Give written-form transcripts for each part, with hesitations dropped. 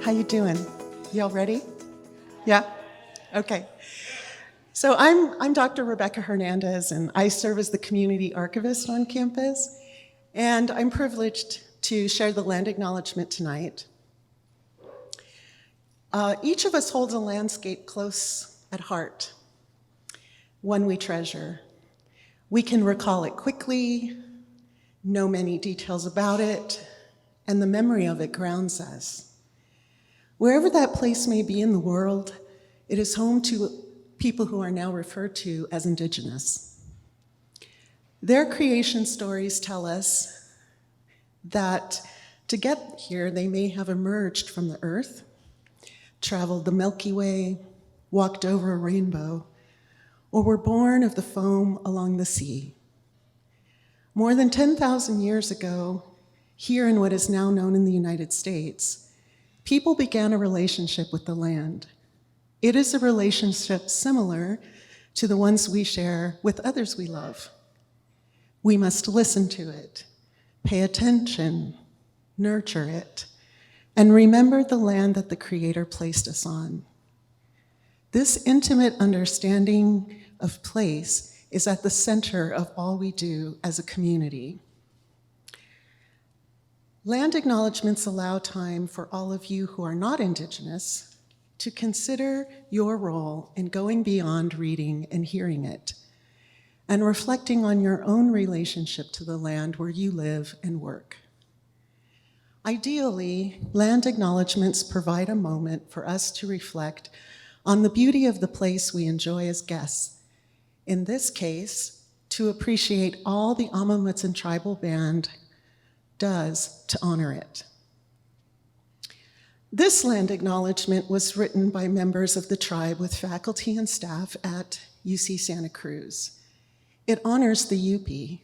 How you doing? Y'all ready? Yeah? Okay. So I'm Dr. Rebecca Hernandez, and I serve as the community archivist on campus, and I'm privileged to share the land acknowledgement tonight. Each of us holds a landscape close at heart, one we treasure. We can recall it quickly, know many details about it, and the memory of it grounds us. Wherever that place may be in the world, it is home to people who are now referred to as indigenous. Their creation stories tell us that to get here, they may have emerged from the earth, traveled the Milky Way, walked over a rainbow, or were born of the foam along the sea. More than 10,000 years ago, here in what is now known in the United States, people began a relationship with the land. It is a relationship similar to the ones we share with others we love. We must listen to it, pay attention, nurture it, and remember the land that the Creator placed us on. This intimate understanding of place is at the center of all we do as a community. Land acknowledgements allow time for all of you who are not Indigenous to consider your role in going beyond reading and hearing it, and reflecting on your own relationship to the land where you live and work. Ideally, land acknowledgements provide a moment for us to reflect on the beauty of the place we enjoy as guests. In this case, to appreciate all the Amah Mutsun Tribal Band does to honor it. This land acknowledgement was written by members of the tribe with faculty and staff at UC Santa Cruz. It honors the Yupi,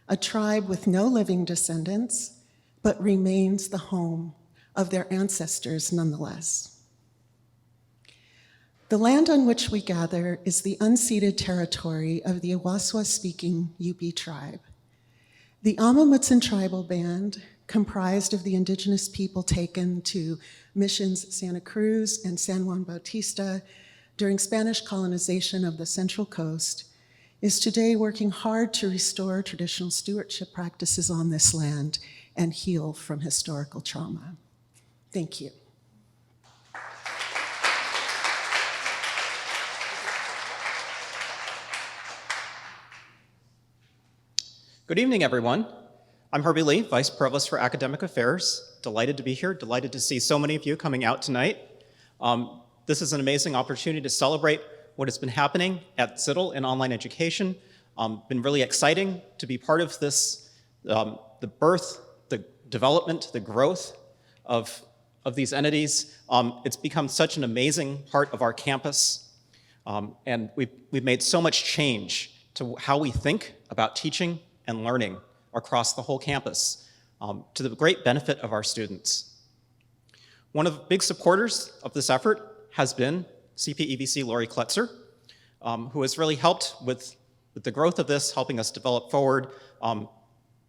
a tribe with no living descendants, but remains the home of their ancestors nonetheless. The land on which we gather is the unceded territory of the Awaswa-speaking Yupi tribe. The Amah Mutsun Tribal Band, comprised of the indigenous people taken to missions Santa Cruz and San Juan Bautista during Spanish colonization of the Central Coast, is today working hard to restore traditional stewardship practices on this land and heal from historical trauma. Thank you. Good evening, everyone. I'm Herbie Lee, Vice Provost for Academic Affairs. Delighted to be here, delighted to see so many of you coming out tonight. This is an amazing opportunity to celebrate what has been happening at CITL in online education. Been really exciting to be part of this, the birth, the development, the growth of these entities. It's become such an amazing part of our campus, and we've made so much change to how we think about teaching and learning across the whole campus, to the great benefit of our students. One of the big supporters of this effort has been CPEVC Lori Kletzer, who has really helped with the growth of this, helping us develop forward, and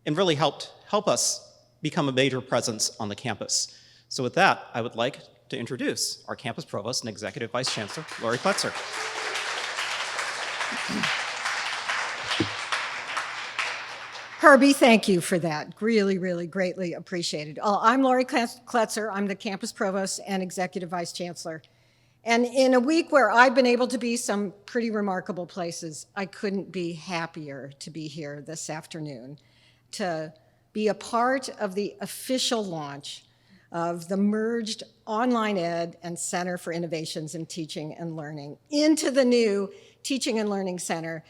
really help us become a major presence on the campus. So with that, I would like to introduce our campus provost and executive vice chancellor, Lori Kletzer. Herbie, thank you for that. Really, really greatly appreciated. I'm Lori Kletzer. I'm the campus provost and executive vice chancellor. And in a week where I've been able to be some pretty remarkable places, I couldn't be happier to be here this afternoon to be a part of the official launch of the merged Online Ed and Center for Innovations in Teaching and Learning into the new Teaching and Learning Center,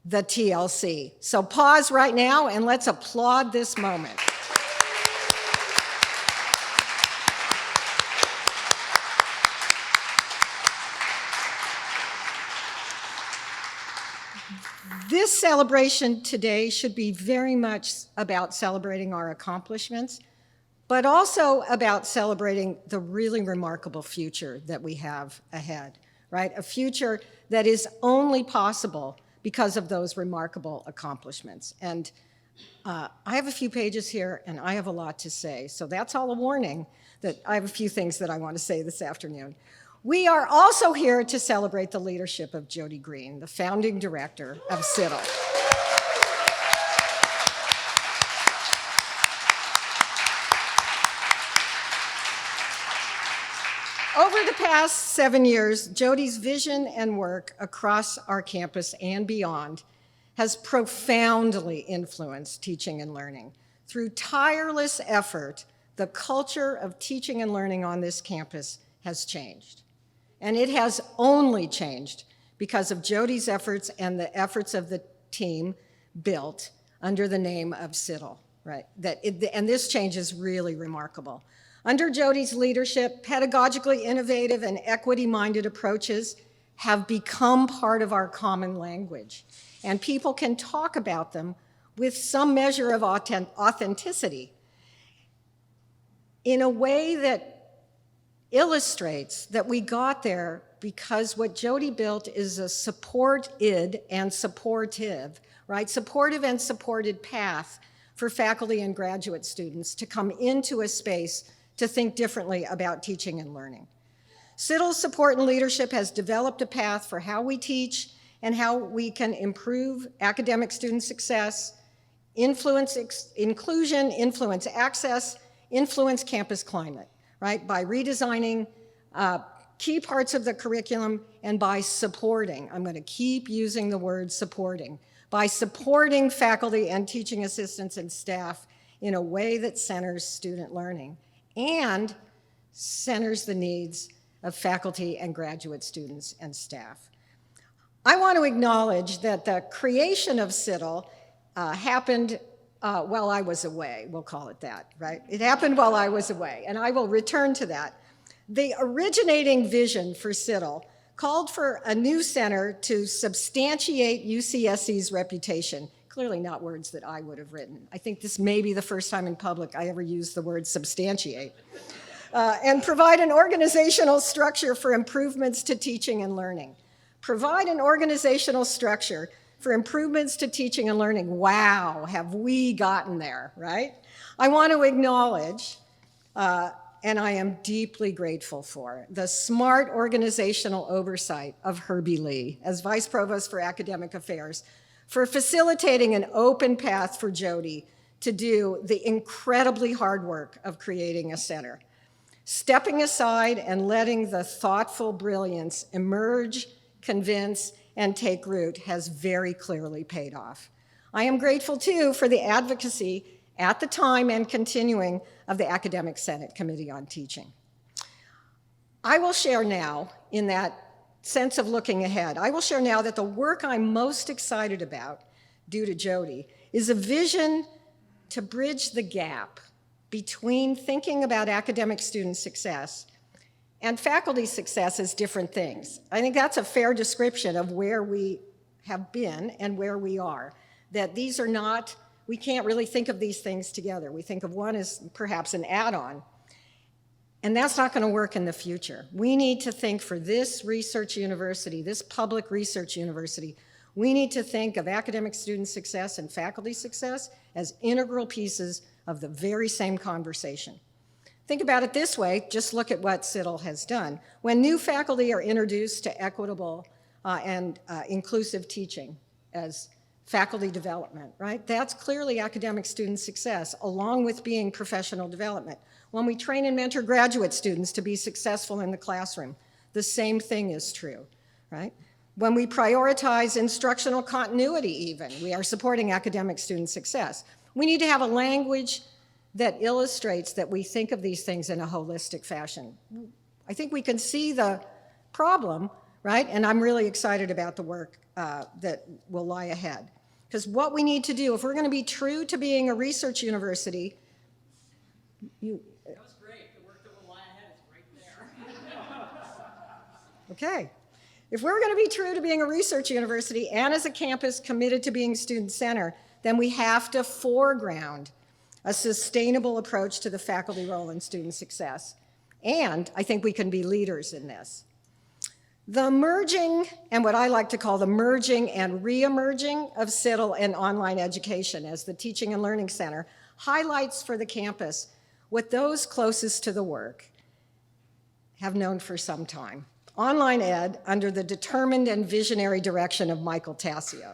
the TLC. So pause right now and let's applaud this moment. This celebration today should be very much about celebrating our accomplishments, but also about celebrating the really remarkable future that we have ahead, right? A future that is only possible because of those remarkable accomplishments. And I have a few pages here, and I have a lot to say. So that's all a warning that I have a few things that I want to say this afternoon. We are also here to celebrate the leadership of Jody Greene, the founding director of CITL. Over the past 7 years, Jody's vision and work across our campus and beyond has profoundly influenced teaching and learning. Through tireless effort, the culture of teaching and learning on this campus has changed. And it has only changed because of Jody's efforts and the efforts of the team built under the name of CITL, right? And this change is really remarkable. Under Jody's leadership, pedagogically innovative and equity-minded approaches have become part of our common language, and people can talk about them with some measure of authenticity in a way that illustrates that we got there because what Jody built is a supported and supportive, right? Supportive and supported path for faculty and graduate students to come into a space to think differently about teaching and learning. CITL's support and leadership has developed a path for how we teach and how we can improve academic student success, influence inclusion, influence access, influence campus climate, right? By redesigning key parts of the curriculum and by supporting, I'm going to keep using the word supporting, by supporting faculty and teaching assistants and staff in a way that centers student learning and centers the needs of faculty and graduate students and staff. I want to acknowledge that the creation of CITL happened while I was away, we'll call it that, right? It happened while I was away, and I will return to that. The originating vision for CITL called for a new center to substantiate UCSC's reputation. Clearly not words that I would have written. I think this may be the first time in public I ever used the word substantiate. And provide an organizational structure for improvements to teaching and learning. Provide an organizational structure for improvements to teaching and learning. Wow, have we gotten there, right? I want to acknowledge, and I am deeply grateful for, the smart organizational oversight of Herbie Lee as Vice Provost for Academic Affairs, for facilitating an open path for Jody to do the incredibly hard work of creating a center. Stepping aside and letting the thoughtful brilliance emerge, convince, and take root has very clearly paid off. I am grateful, too, for the advocacy at the time and continuing of the Academic Senate Committee on Teaching. I will share now, in that sense of looking ahead, I will share now that the work I'm most excited about, due to Jody, is a vision to bridge the gap between thinking about academic student success and faculty success as different things. I think that's a fair description of where we have been and where we are, that these are not, we can't really think of these things together. We think of one as perhaps an add-on, and that's not going to work in the future. We need to think for this research university, this public research university, we need to think of academic student success and faculty success as integral pieces of the very same conversation. Think about it this way, just look at what CITL has done. When new faculty are introduced to equitable and inclusive teaching as faculty development, right? That's clearly academic student success, along with being professional development. When we train and mentor graduate students to be successful in the classroom, the same thing is true, right? When we prioritize instructional continuity even, we are supporting academic student success. We need to have a language that illustrates that we think of these things in a holistic fashion. I think we can see the problem, right? And I'm really excited about the work that will lie ahead. Because what we need to do, if we're going to be true to being a research university, That was great. The work that will lie ahead is right there. okay. If we're going to be true to being a research university and as a campus committed to being student center, then we have to foreground a sustainable approach to the faculty role in student success. And I think we can be leaders in this. The merging, and what I like to call the merging and re-emerging of CITL and online education as the Teaching and Learning Center highlights for the campus what those closest to the work have known for some time. Online ed under the determined and visionary direction of Michael Tassio.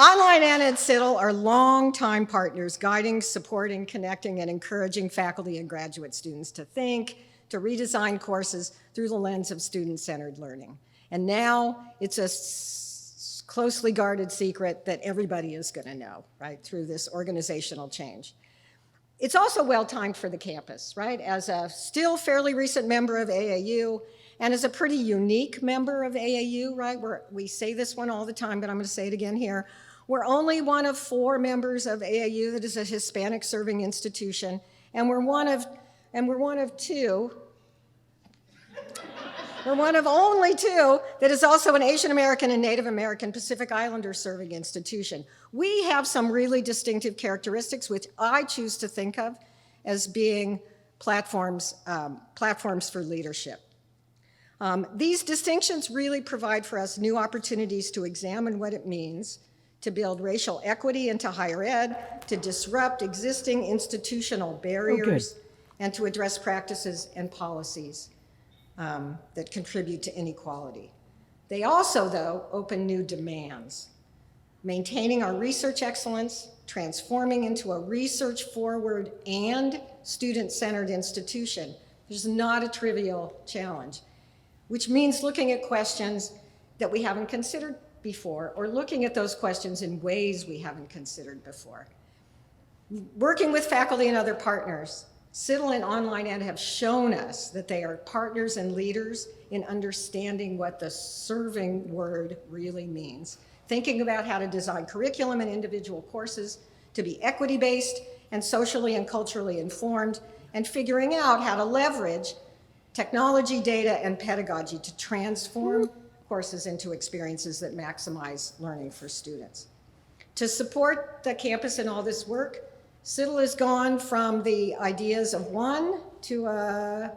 Online Ed and CITL are longtime partners, guiding, supporting, connecting, and encouraging faculty and graduate students to think, to redesign courses through the lens of student-centered learning. And now it's a closely guarded secret that everybody is going to know, right, through this organizational change. It's also well-timed for the campus, right? As a still fairly recent member of AAU, and as a pretty unique member of AAU, right? We say this one all the time, but I'm going to say it again here. We're only one of 4 members of AAU that is a Hispanic serving institution, and we're one of 2. We're one of only 2 that is also an Asian American and Native American Pacific Islander serving institution. We have some really distinctive characteristics, which I choose to think of as being platforms for leadership. These distinctions really provide for us new opportunities to examine what it means to build racial equity into higher ed, to disrupt existing institutional barriers, and to address practices and policies that contribute to inequality. They also, though, open new demands. Maintaining our research excellence, transforming into a research-forward and student-centered institution is not a trivial challenge, which means looking at questions that we haven't considered before, or looking at those questions in ways we haven't considered before. Working with faculty and other partners, CITL and Online Ed have shown us that they are partners and leaders in understanding what the serving word really means, thinking about how to design curriculum and individual courses to be equity-based and socially and culturally informed, and figuring out how to leverage technology, data, and pedagogy to transform courses into experiences that maximize learning for students. To support the campus in all this work, CITL has gone from the ideas of 1 to a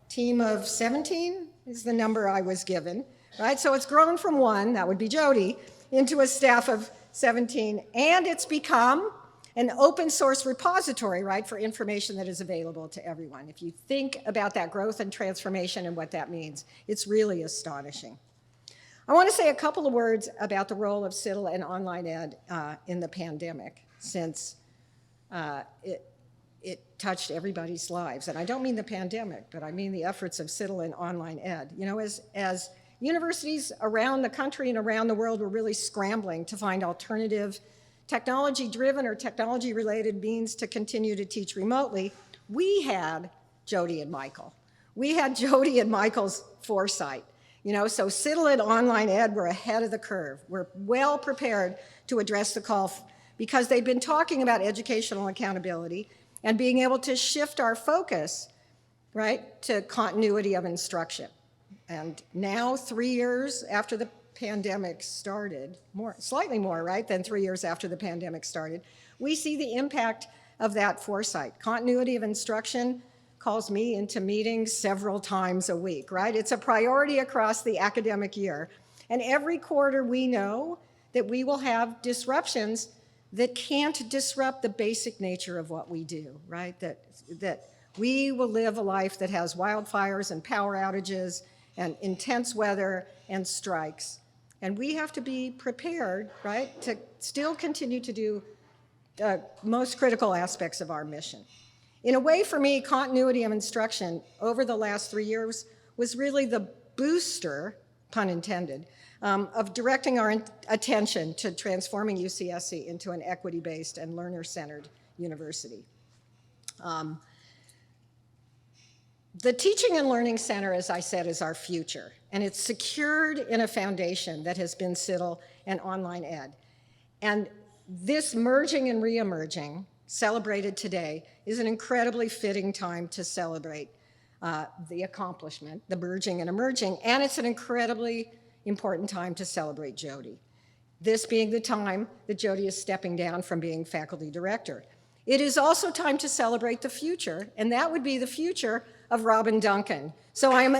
team of 17 is the number I was given, right? So it's grown from 1, that would be Jody, into a staff of 17, and it's become an open source repository, right, for information that is available to everyone. If you think about that growth and transformation and what that means, it's really astonishing. I want to say a couple of words about the role of CITL and Online Ed in the pandemic, since it touched everybody's lives. And I don't mean the pandemic, but I mean the efforts of CITL and Online Ed. You know, as universities around the country and around the world were really scrambling to find alternative technology-driven or technology-related means to continue to teach remotely, we had Jody and Michael. We had Jody and Michael's foresight. You know, so CITL and Online Ed were ahead of the curve. We're well prepared to address the call because they've been talking about educational accountability and being able to shift our focus, right, to continuity of instruction. And now, 3 years after the pandemic started, slightly more, right, than 3 years after the pandemic started, we see the impact of that foresight. Continuity of instruction calls me into meetings several times a week, right? It's a priority across the academic year. And every quarter we know that we will have disruptions that can't disrupt the basic nature of what we do, right? That we will live a life that has wildfires and power outages and intense weather and strikes. And we have to be prepared, right, to still continue to do the most critical aspects of our mission. In a way, for me, continuity of instruction over the last 3 years was really the booster, pun intended, of directing our attention to transforming UCSC into an equity-based and learner-centered university. The Teaching and Learning Center, as I said, is our future, and it's secured in a foundation that has been CITL and Online Ed. And this merging and re-emerging, celebrated today, is an incredibly fitting time to celebrate the accomplishment, the merging and emerging, and it's an incredibly important time to celebrate Jody. This being the time that Jody is stepping down from being faculty director. It is also time to celebrate the future, and that would be the future of Robin Duncan. So I am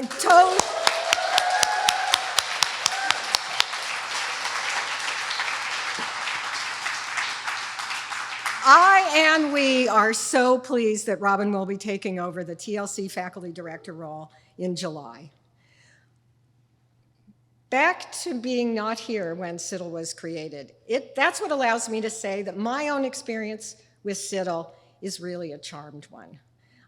we are so pleased that Robin will be taking over the TLC faculty director role in July. Back to being not here when CITL was created. That's what allows me to say that my own experience with CITL is really a charmed one.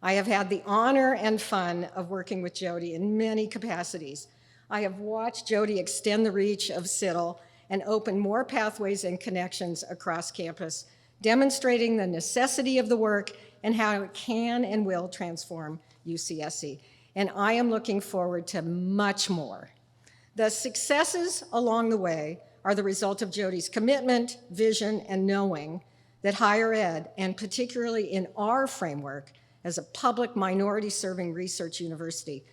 I have had the honor and fun of working with Jody in many capacities. I have watched Jody extend the reach of CITL and open more pathways and connections across campus, demonstrating the necessity of the work and how it can and will transform UCSC. And I am looking forward to much more. The successes along the way are the result of Jody's commitment, vision, and knowing that higher ed, and particularly in our framework as a public minority-serving research university,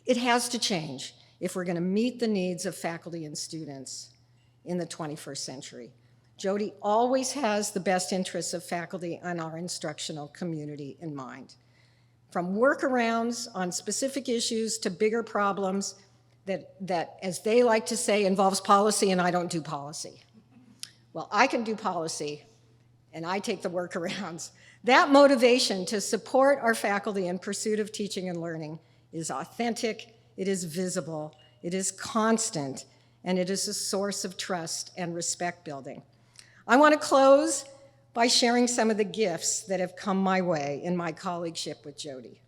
it has to change if we're going to meet the needs of faculty and students in the 21st century. Jody always has the best interests of faculty and our instructional community in mind. From workarounds on specific issues to bigger problems that, as they like to say, involves policy, and I don't do policy. Well, I can do policy, and I take the workarounds. That motivation to support our faculty in pursuit of teaching and learning is authentic, it is visible, it is constant, and it is a source of trust and respect building. I want to close by sharing some of the gifts that have come my way in my colleagueship with Jody.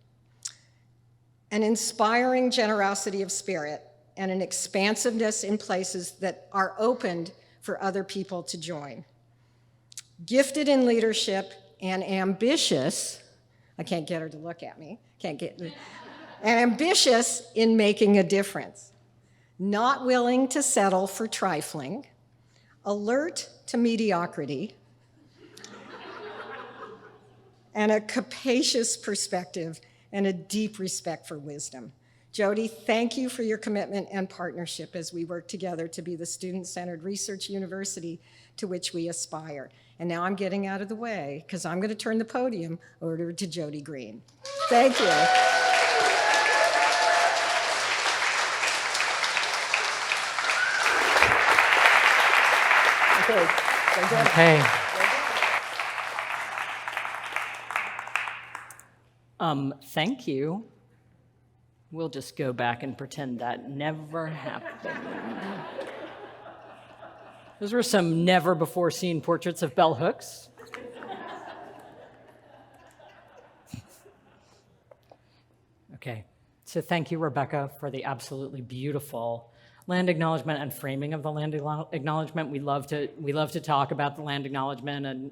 An inspiring generosity of spirit and an expansiveness in places that are opened for other people to join. Gifted in leadership and ambitious, I can't get her to look at me, and ambitious in making a difference. Not willing to settle for trifling, alert to mediocrity, and a capacious perspective and a deep respect for wisdom. Jody, thank you for your commitment and partnership as we work together to be the student-centered research university to which we aspire. And now I'm getting out of the way because I'm going to turn the podium over to Jody Greene. Thank you. Okay. Thank you. We'll just go back and pretend that never happened. Those were some never-before-seen portraits of bell hooks. Okay, so thank you, Rebecca, for the absolutely beautiful land acknowledgement and framing of the land acknowledgement. We love to talk about the land acknowledgement and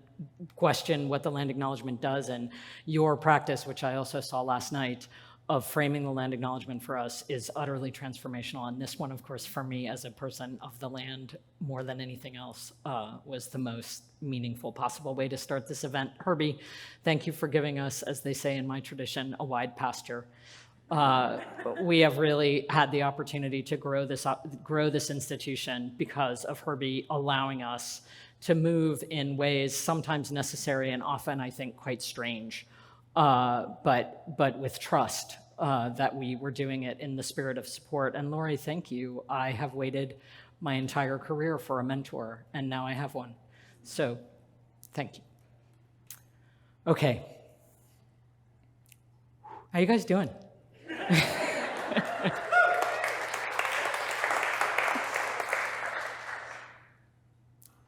question what the land acknowledgement does, and your practice, which I also saw last night, of framing the land acknowledgement for us is utterly transformational. And this one, of course, for me as a person of the land, more than anything else, was the most meaningful possible way to start this event. Herbie, thank you for giving us, as they say in my tradition, a wide pasture. We have really had the opportunity to grow this institution because of Herbie allowing us to move in ways sometimes necessary and often, I think, quite strange. But with trust that we were doing it in the spirit of support. And Lori, thank you. I have waited my entire career for a mentor, and now I have one. So thank you. Okay. How you guys doing?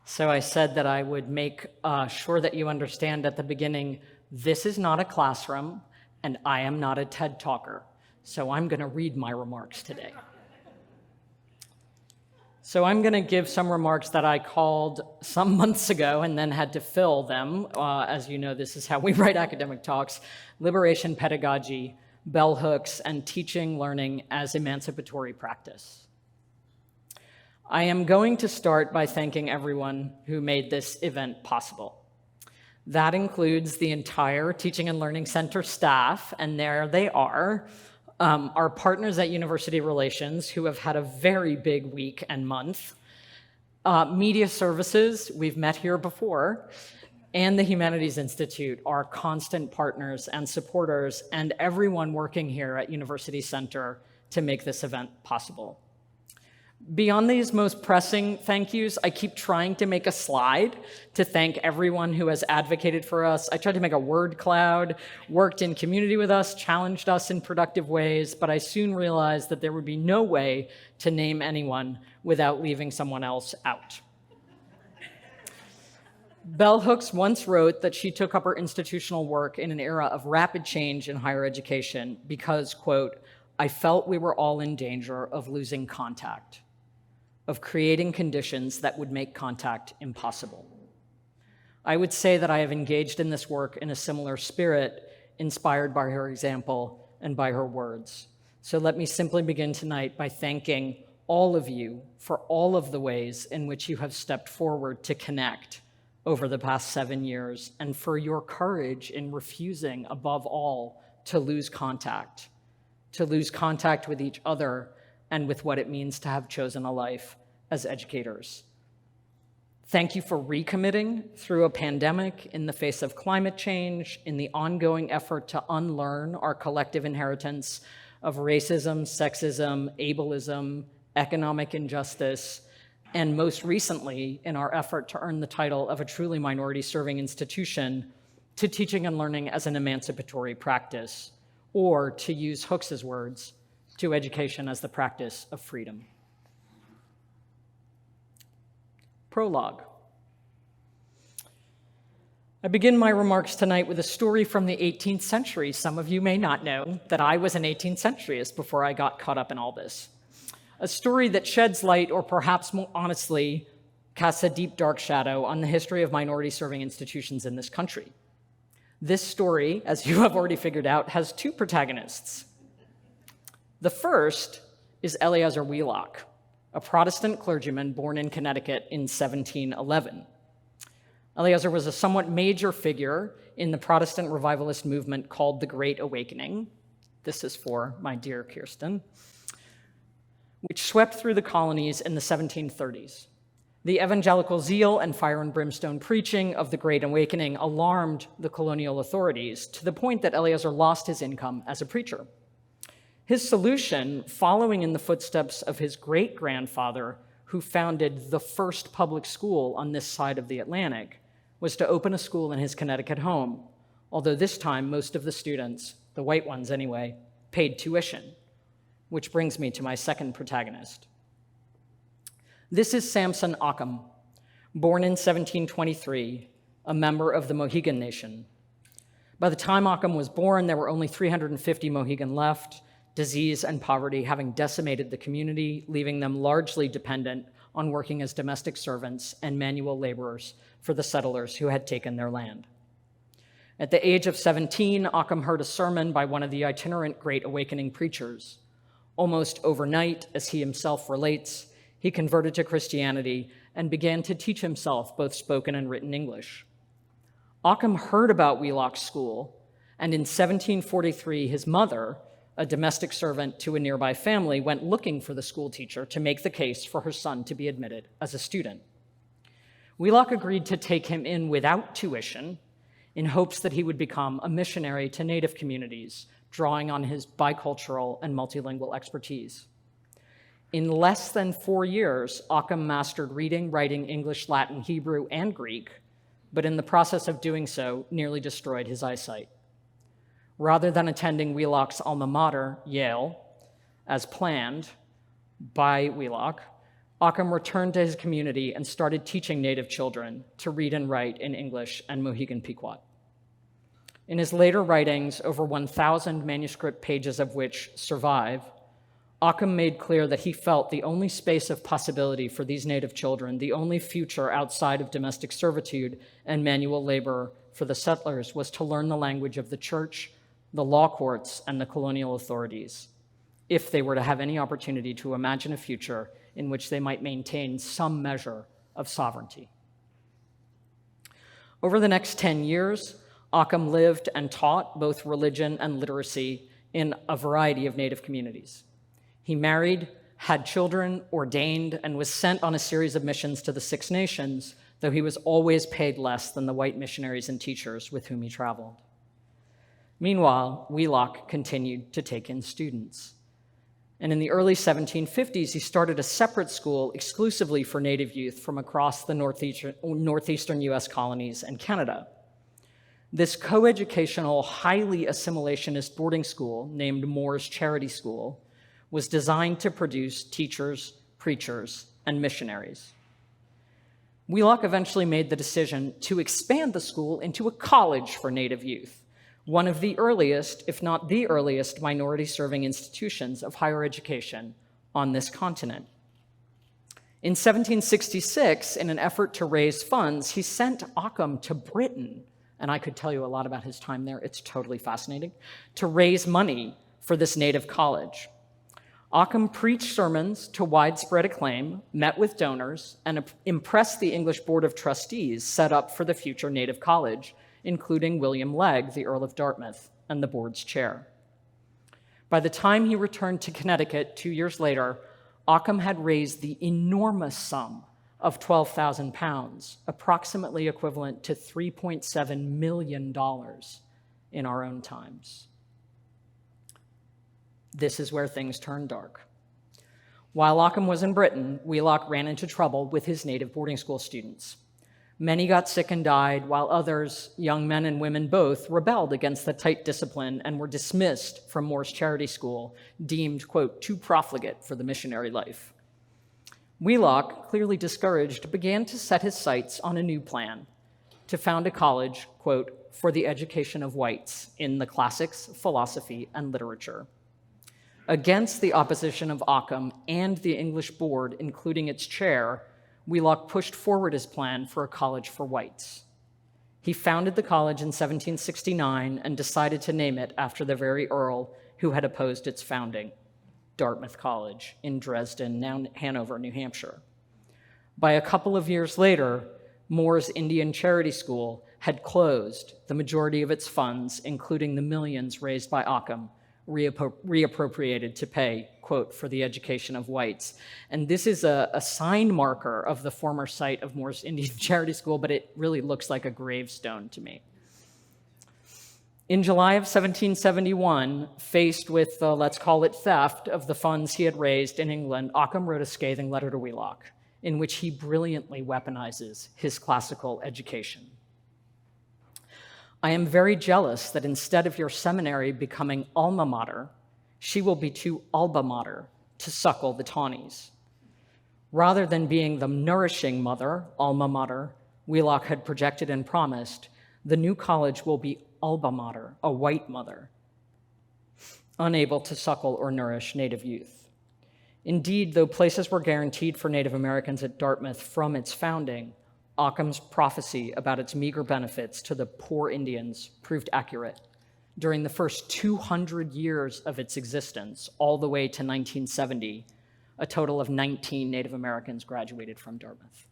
So I said that I would make sure that you understand at the beginning, this is not a classroom, and I am not a TED talker, so I'm going to read my remarks today. So I'm going to give some remarks that I called some months ago and then had to fill them. As you know, this is how we write academic talks: liberation, pedagogy, bell hooks, and teaching learning as emancipatory practice. I am going to start by thanking everyone who made this event possible. That includes the entire Teaching and Learning Center staff, and there they are, our partners at University Relations, who have had a very big week and month, media services, we've met here before, and the Humanities Institute are constant partners and supporters, and everyone working here at University Center to make this event possible. Beyond these most pressing thank yous, I keep trying to make a slide to thank everyone who has advocated for us. I tried to make a word cloud, worked in community with us, challenged us in productive ways, but I soon realized that there would be no way to name anyone without leaving someone else out. Bell Hooks once wrote that she took up her institutional work in an era of rapid change in higher education because, quote, "I felt we were all in danger of losing contact, of creating conditions that would make contact impossible." I would say that I have engaged in this work in a similar spirit, inspired by her example and by her words. So let me simply begin tonight by thanking all of you for all of the ways in which you have stepped forward to connect over the past 7 years, and for your courage in refusing, above all, to lose contact with each other and with what it means to have chosen a life as educators. Thank you for recommitting through a pandemic, in the face of climate change, in the ongoing effort to unlearn our collective inheritance of racism, sexism, ableism, economic injustice, and most recently, in our effort to earn the title of a truly minority-serving institution, to teaching and learning as an emancipatory practice, or, to use Hooks's words, to education as the practice of freedom. Prologue. I begin my remarks tonight with a story from the 18th century. Some of you may not know that I was an 18th centuryist before I got caught up in all this. A story that sheds light, or perhaps more honestly, casts a deep, dark shadow on the history of minority-serving institutions in this country. This story, as you have already figured out, has two protagonists. The first is Eleazar Wheelock, a Protestant clergyman born in Connecticut in 1711. Eleazar was a somewhat major figure in the Protestant revivalist movement called the Great Awakening. This is for my dear Kirsten, which swept through the colonies in the 1730s. The evangelical zeal and fire and brimstone preaching of the Great Awakening alarmed the colonial authorities to the point that Eleazar lost his income as a preacher. His solution, following in the footsteps of his great-grandfather, who founded the first public school on this side of the Atlantic, was to open a school in his Connecticut home, although this time most of the students, the white ones anyway, paid tuition. Which brings me to my second protagonist. This is Samson Occam, born in 1723, a member of the Mohegan Nation. By the time Occam was born, there were only 350 Mohegan left, disease and poverty having decimated the community, leaving them largely dependent on working as domestic servants and manual laborers for the settlers who had taken their land. At the age of 17, Occam heard a sermon by one of the itinerant Great Awakening preachers. Almost overnight, as he himself relates, he converted to Christianity and began to teach himself both spoken and written English. Occam heard about Wheelock's school, and in 1743, his mother, a domestic servant to a nearby family, went looking for the school teacher to make the case for her son to be admitted as a student. Wheelock agreed to take him in without tuition in hopes that he would become a missionary to Native communities, drawing on his bicultural and multilingual expertise. In less than 4 years, Occam mastered reading, writing, English, Latin, Hebrew, and Greek, but in the process of doing so, nearly destroyed his eyesight. Rather than attending Wheelock's alma mater, Yale, as planned by Wheelock, Occam returned to his community and started teaching Native children to read and write in English and Mohegan Pequot. In his later writings, over 1,000 manuscript pages of which survive, Occam made clear that he felt the only space of possibility for these Native children, the only future outside of domestic servitude and manual labor for the settlers, was to learn the language of the church, the law courts, and the colonial authorities, if they were to have any opportunity to imagine a future in which they might maintain some measure of sovereignty. Over the next 10 years, Occam lived and taught both religion and literacy in a variety of Native communities. He married, had children, ordained, and was sent on a series of missions to the Six Nations, though he was always paid less than the white missionaries and teachers with whom he traveled. Meanwhile, Wheelock continued to take in students. And in the early 1750s, he started a separate school exclusively for Native youth from across the northeastern US colonies and Canada. This coeducational, highly assimilationist boarding school, named Moore's Charity School, was designed to produce teachers, preachers, and missionaries. Wheelock eventually made the decision to expand the school into a college for Native youth, one of the earliest, if not the earliest, minority-serving institutions of higher education on this continent. In 1766, in an effort to raise funds, he sent Occam to Britain, and I could tell you a lot about his time there, it's totally fascinating, to raise money for this native college. Occam preached sermons to widespread acclaim, met with donors, and impressed the English Board of Trustees set up for the future native college, including William Legge, the Earl of Dartmouth, and the board's chair. By the time he returned to Connecticut 2 years later, Occam had raised the enormous sum of 12,000 pounds, approximately equivalent to $3.7 million in our own times. This is where things turn dark. While Occam was in Britain, Wheelock ran into trouble with his native boarding school students. Many got sick and died, while others, young men and women both, rebelled against the tight discipline and were dismissed from Moore's Charity School, deemed, quote, too profligate for the missionary life. Wheelock, clearly discouraged, began to set his sights on a new plan, to found a college, quote, for the education of whites in the classics, philosophy, and literature. Against the opposition of Occam and the English board, including its chair, Wheelock pushed forward his plan for a college for whites. He founded the college in 1769 and decided to name it after the very earl who had opposed its founding, Dartmouth College in Dresden, now Hanover, New Hampshire. By a couple of years later, Moore's Indian Charity School had closed, the majority of its funds, including the millions raised by Occam, reappropriated to pay, quote, for the education of whites. And this is a sign marker of the former site of Moore's Indian Charity School, but it really looks like a gravestone to me. In July of 1771, faced with, let's call it theft, of the funds he had raised in England, Occam wrote a scathing letter to Wheelock, in which he brilliantly weaponizes his classical education. I am very jealous that instead of your seminary becoming alma mater, she will be too alba mater to suckle the tawnies. Rather than being the nourishing mother, alma mater, Wheelock had projected and promised, the new college will be alba mater, a white mother, unable to suckle or nourish Native youth. Indeed, though places were guaranteed for Native Americans at Dartmouth from its founding, Occam's prophecy about its meager benefits to the poor Indians proved accurate. During the first 200 years of its existence, all the way to 1970, a total of 19 Native Americans graduated from Dartmouth.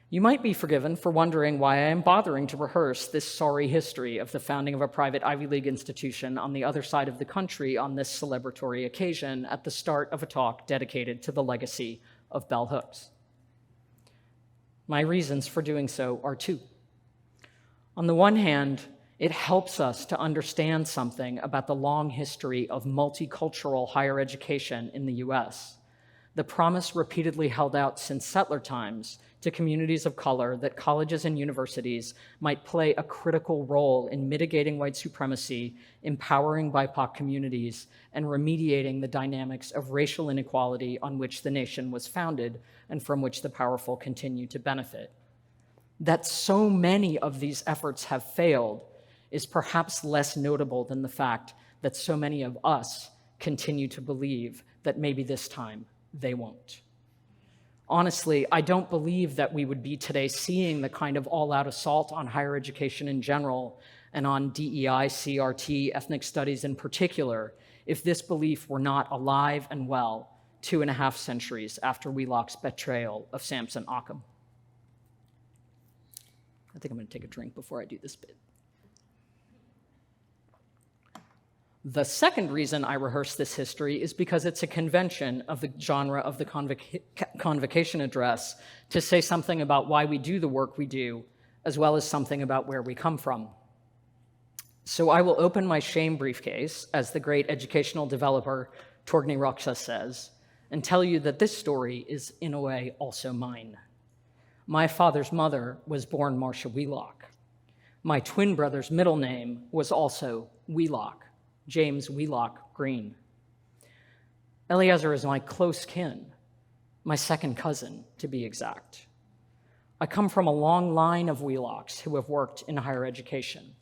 You might be forgiven for wondering why I am bothering to rehearse this sorry history of the founding of a private Ivy League institution on the other side of the country on this celebratory occasion at the start of a talk dedicated to the legacy of bell hooks. My reasons for doing so are two. On the one hand, it helps us to understand something about the long history of multicultural higher education in the US, the promise repeatedly held out since settler times to communities of color that colleges and universities might play a critical role in mitigating white supremacy, empowering BIPOC communities, and remediating the dynamics of racial inequality on which the nation was founded and from which the powerful continue to benefit. That so many of these efforts have failed is perhaps less notable than the fact that so many of us continue to believe that maybe this time they won't. Honestly, I don't believe that we would be today seeing the kind of all-out assault on higher education in general and on DEI, CRT, ethnic studies in particular, if this belief were not alive and well 2.5 centuries after Wheelock's betrayal of Samson Occam. I think I'm going to take a drink before I do this bit. The second reason I rehearse this history is because it's a convention of the genre of the Convocation address to say something about why we do the work we do, as well as something about where we come from. So I will open my shame briefcase, as the great educational developer Torgny Roksha says, and tell you that this story is, in a way, also mine. My father's mother was born Marcia Wheelock. My twin brother's middle name was also Wheelock, James Wheelock Greene. Eliezer is my close kin, my second cousin, to be exact. I come from a long line of Wheelocks who have worked in higher education.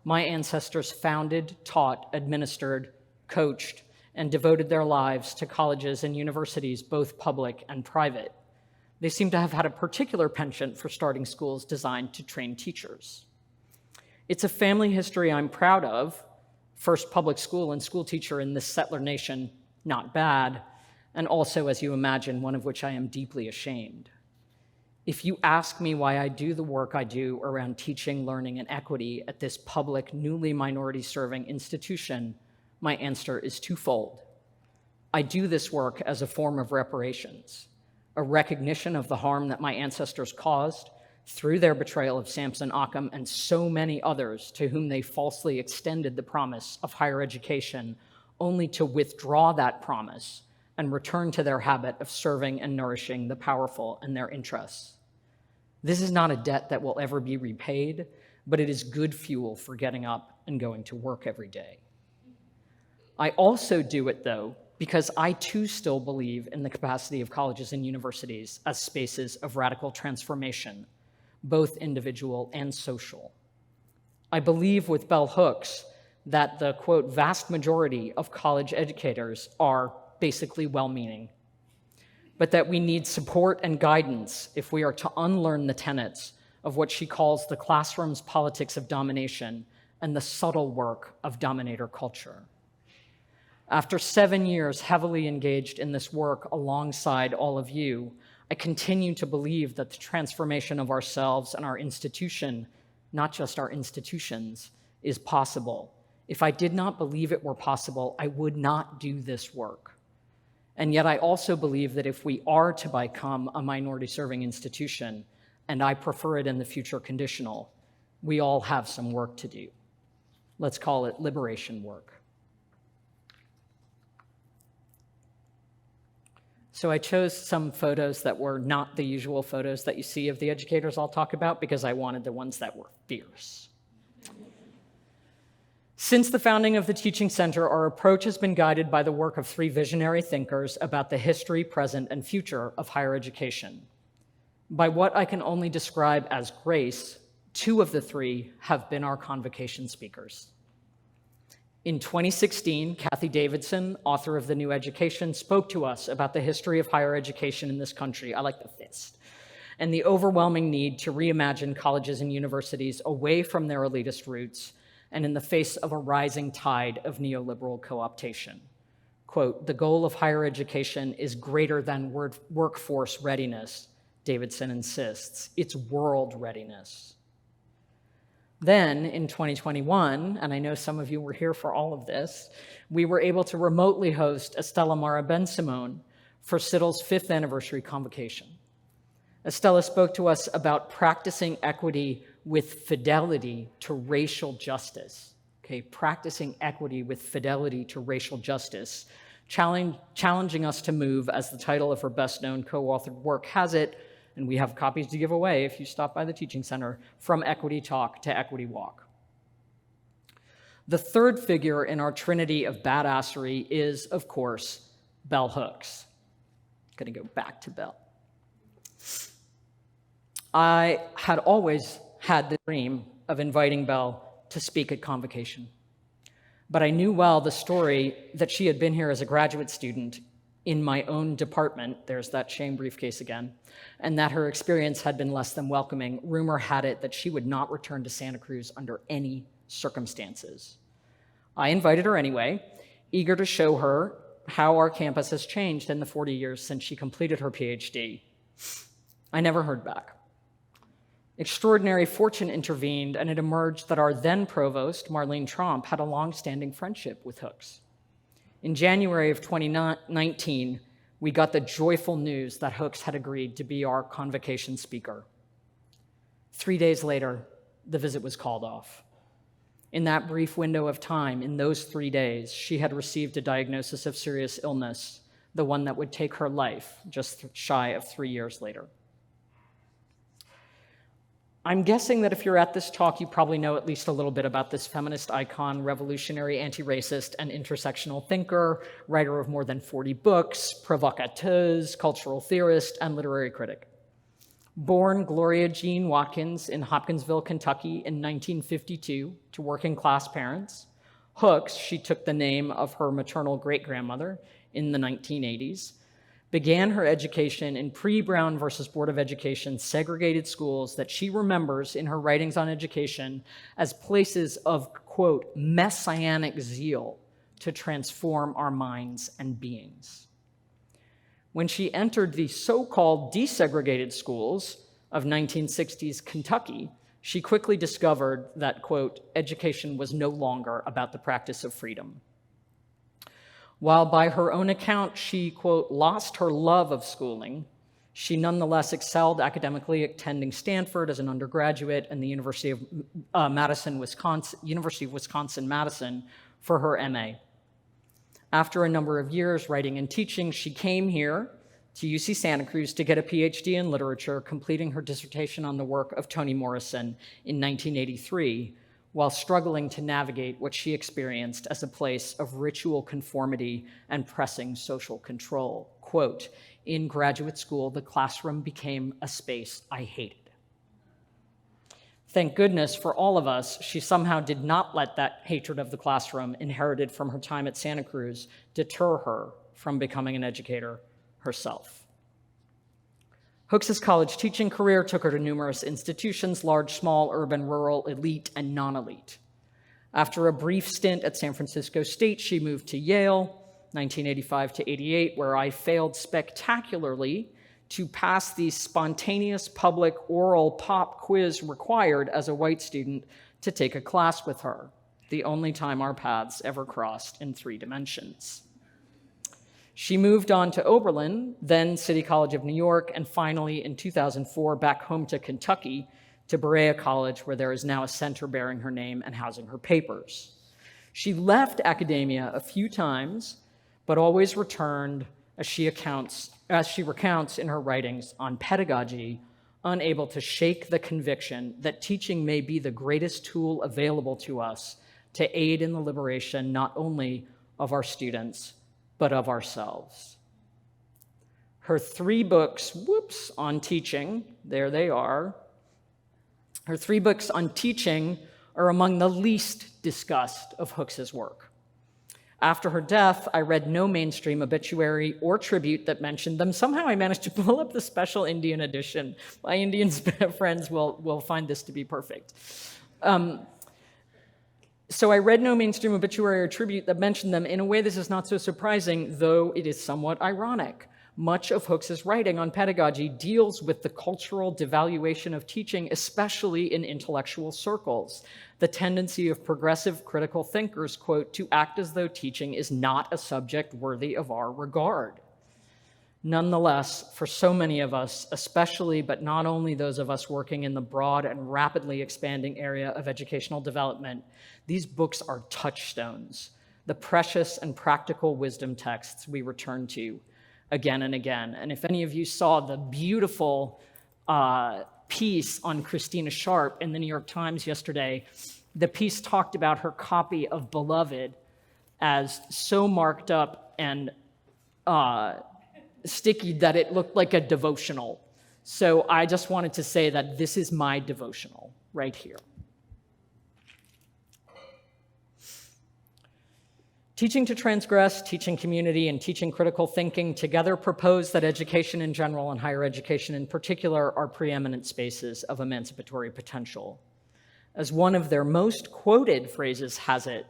My ancestors founded, taught, administered, coached, and devoted their lives to colleges and universities, both public and private. They seem to have had a particular penchant for starting schools designed to train teachers. It's a family history I'm proud of. First public school and school teacher in this settler nation, not bad, and also, as you imagine, one of which I am deeply ashamed. If you ask me why I do the work I do around teaching, learning, and equity at this public, newly minority-serving institution, my answer is twofold. I do this work as a form of reparations, a recognition of the harm that my ancestors caused through their betrayal of Samson Occam and so many others to whom they falsely extended the promise of higher education, only to withdraw that promise and return to their habit of serving and nourishing the powerful and their interests. This is not a debt that will ever be repaid, but it is good fuel for getting up and going to work every day. I also do it, though, because I too still believe in the capacity of colleges and universities as spaces of radical transformation, both individual and social. I believe with bell hooks that the, quote, vast majority of college educators are basically well-meaning, but that we need support and guidance if we are to unlearn the tenets of what she calls the classroom's politics of domination and the subtle work of dominator culture. After 7 years heavily engaged in this work alongside all of you, I continue to believe that the transformation of ourselves and our institution, not just our institutions, is possible. If I did not believe it were possible, I would not do this work. And yet I also believe that if we are to become a minority-serving institution, and I prefer it in the future conditional, we all have some work to do. Let's call it liberation work. So I chose some photos that were not the usual photos that you see of the educators I'll talk about because I wanted the ones that were fierce. Since the founding of the Teaching Center, our approach has been guided by the work of 3 visionary thinkers about the history, present, and future of higher education. By what I can only describe as grace, 2 of the 3 have been our convocation speakers. In 2016, Kathy Davidson, author of The New Education, spoke to us about the history of higher education in this country. I like the fist. And the overwhelming need to reimagine colleges and universities away from their elitist roots and in the face of a rising tide of neoliberal co-optation. Quote, "The goal of higher education is greater than workforce readiness," Davidson insists. It's world readiness. Then, in 2021, and I know some of you were here for all of this, we were able to remotely host Estella Mara Ben-Simone for CITL's 5th anniversary convocation. Estella spoke to us about practicing equity with fidelity to racial justice. Okay, practicing equity with fidelity to racial justice, challenging us to move, as the title of her best-known co-authored work has it, and we have copies to give away if you stop by the Teaching Center, from equity talk to equity walk. The third figure in our trinity of badassery is, of course, bell hooks. I'm going to go back to Bell. I had always had the dream of inviting Bell to speak at Convocation, but I knew well the story that she had been here as a graduate student in my own department, there's that shame briefcase again, and that her experience had been less than welcoming. Rumor had it that she would not return to Santa Cruz under any circumstances. I invited her anyway, eager to show her how our campus has changed in the 40 years since she completed her PhD. I never heard back. Extraordinary fortune intervened, and it emerged that our then provost, Marlene Tromp, had a long-standing friendship with Hooks. In January of 2019, we got the joyful news that Hooks had agreed to be our convocation speaker. 3 days later, the visit was called off. In that brief window of time, in those 3 days, she had received a diagnosis of serious illness, the one that would take her life just shy of 3 years later. I'm guessing that if you're at this talk, you probably know at least a little bit about this feminist icon, revolutionary, anti-racist, and intersectional thinker, writer of more than 40 books, provocateuse, cultural theorist, and literary critic. Born Gloria Jean Watkins in Hopkinsville, Kentucky in 1952 to working-class parents, Hooks, she took the name of her maternal great-grandmother in the 1980s, began her education in pre-Brown versus Board of Education segregated schools that she remembers in her writings on education as places of, quote, messianic zeal to transform our minds and beings. When she entered the so-called desegregated schools of 1960s Kentucky, she quickly discovered that, quote, education was no longer about the practice of freedom. While by her own account, she, quote, lost her love of schooling, she nonetheless excelled academically, attending Stanford as an undergraduate and the University of Wisconsin-Madison for her MA. After a number of years writing and teaching, she came here to UC Santa Cruz to get a PhD in literature, completing her dissertation on the work of Toni Morrison in 1983, while struggling to navigate what she experienced as a place of ritual conformity and pressing social control. Quote, in graduate school, the classroom became a space I hated. Thank goodness for all of us, she somehow did not let that hatred of the classroom inherited from her time at Santa Cruz deter her from becoming an educator herself. Hooks's college teaching career took her to numerous institutions, large, small, urban, rural, elite, and non-elite. After a brief stint at San Francisco State, she moved to Yale, 1985 to 88, where I failed spectacularly to pass the spontaneous public oral pop quiz required as a white student to take a class with her, the only time our paths ever crossed in 3 dimensions. She moved on to Oberlin, then City College of New York, and finally in 2004 back home to Kentucky to Berea College, where there is now a center bearing her name and housing her papers. She left academia a few times, but always returned, as she recounts in her writings on pedagogy, unable to shake the conviction that teaching may be the greatest tool available to us to aid in the liberation not only of our students, but of ourselves. Her 3 books, on teaching, there they are. Her 3 books on teaching are among the least discussed of Hooks's work. After her death, I read no mainstream obituary or tribute that mentioned them. Somehow I managed to pull up the special Indian edition. My Indian friends will find this to be perfect. So I read no mainstream obituary or tribute that mentioned them. In a way, this is not so surprising, though it is somewhat ironic. Much of Hooks's writing on pedagogy deals with the cultural devaluation of teaching, especially in intellectual circles. The tendency of progressive critical thinkers, quote, to act as though teaching is not a subject worthy of our regard. Nonetheless, for so many of us, especially but not only those of us working in the broad and rapidly expanding area of educational development, these books are touchstones, the precious and practical wisdom texts we return to again and again. And if any of you saw the beautiful piece on Christina Sharp in the New York Times yesterday, the piece talked about her copy of Beloved as so marked up and sticky that it looked like a devotional. So I just wanted to say that this is my devotional right here. Teaching to Transgress, Teaching Community, and Teaching Critical Thinking together propose that education in general and higher education in particular are preeminent spaces of emancipatory potential. As one of their most quoted phrases has it,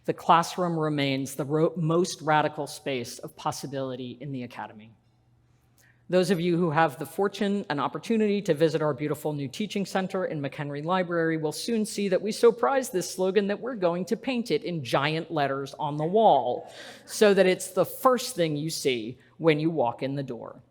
the classroom remains the most radical space of possibility in the academy. Those of you who have the fortune and opportunity to visit our beautiful new teaching center in McHenry Library will soon see that we so prize this slogan that we're going to paint it in giant letters on the wall so that it's the first thing you see when you walk in the door.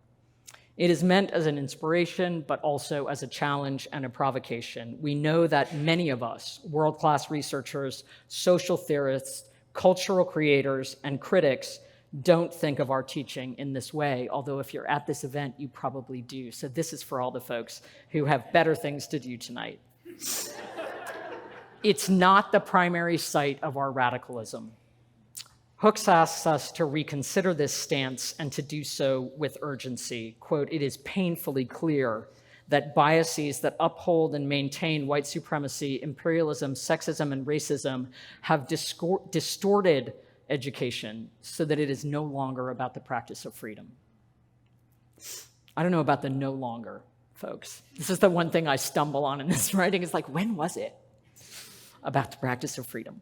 It is meant as an inspiration, but also as a challenge and a provocation. We know that many of us, world-class researchers, social theorists, cultural creators, and critics, don't think of our teaching in this way, although if you're at this event, you probably do. So this is for all the folks who have better things to do tonight. It's not the primary site of our radicalism. Hooks asks us to reconsider this stance and to do so with urgency. Quote, "It is painfully clear that biases that uphold and maintain white supremacy, imperialism, sexism, and racism have distorted education so that it is no longer about the practice of freedom." I don't know about the no longer, folks. This is the one thing I stumble on in this writing. It's like, when was it about the practice of freedom?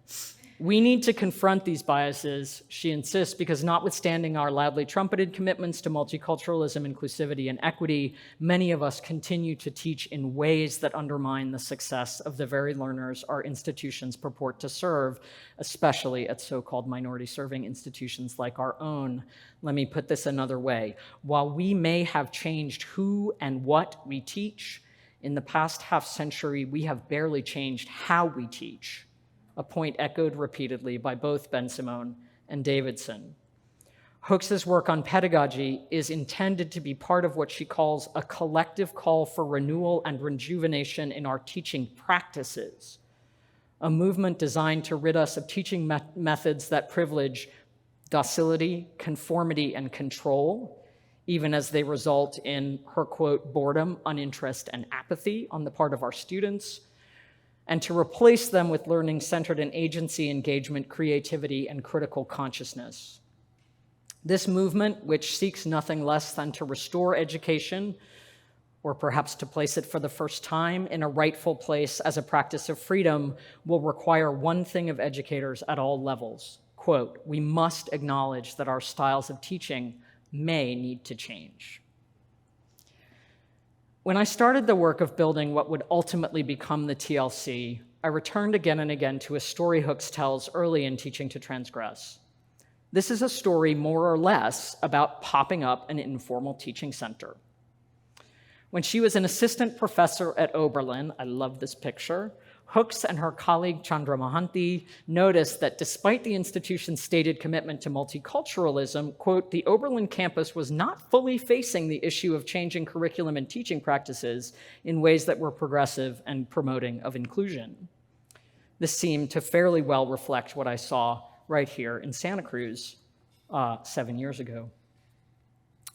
We need to confront these biases, she insists, because notwithstanding our loudly trumpeted commitments to multiculturalism, inclusivity, and equity, many of us continue to teach in ways that undermine the success of the very learners our institutions purport to serve, especially at so-called minority-serving institutions like our own. Let me put this another way. While we may have changed who and what we teach, in the past half-century, we have barely changed how we teach, a point echoed repeatedly by both Ben-Simone and Davidson. Hooks's work on pedagogy is intended to be part of what she calls a collective call for renewal and rejuvenation in our teaching practices, a movement designed to rid us of teaching methods that privilege docility, conformity, and control, even as they result in, her quote, "boredom, uninterest, and apathy on the part of our students," and to replace them with learning centered in agency, engagement, creativity, and critical consciousness. This movement, which seeks nothing less than to restore education, or perhaps to place it for the first time in a rightful place as a practice of freedom, will require one thing of educators at all levels. Quote, "We must acknowledge that our styles of teaching may need to change." When I started the work of building what would ultimately become the TLC, I returned again and again to a story Hooks tells early in Teaching to Transgress. This is a story more or less about popping up an informal teaching center. When she was an assistant professor at Oberlin, I love this picture, Hooks and her colleague Chandra Mohanty noticed that despite the institution's stated commitment to multiculturalism, quote, "the Oberlin campus was not fully facing the issue of changing curriculum and teaching practices in ways that were progressive and promoting of inclusion." This seemed to fairly well reflect what I saw right here in Santa Cruz 7 years ago.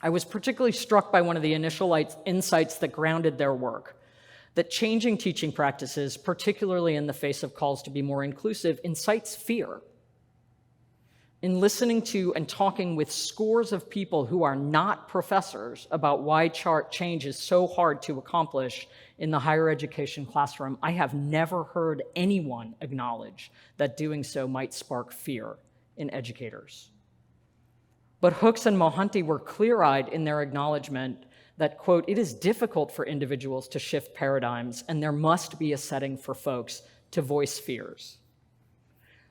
I was particularly struck by one of the initial insights that grounded their work, that changing teaching practices, particularly in the face of calls to be more inclusive, incites fear. In listening to and talking with scores of people who are not professors about why change is so hard to accomplish in the higher education classroom, I have never heard anyone acknowledge that doing so might spark fear in educators. But Hooks and Mohanty were clear-eyed in their acknowledgement that, quote, "it is difficult for individuals to shift paradigms, and there must be a setting for folks to voice fears."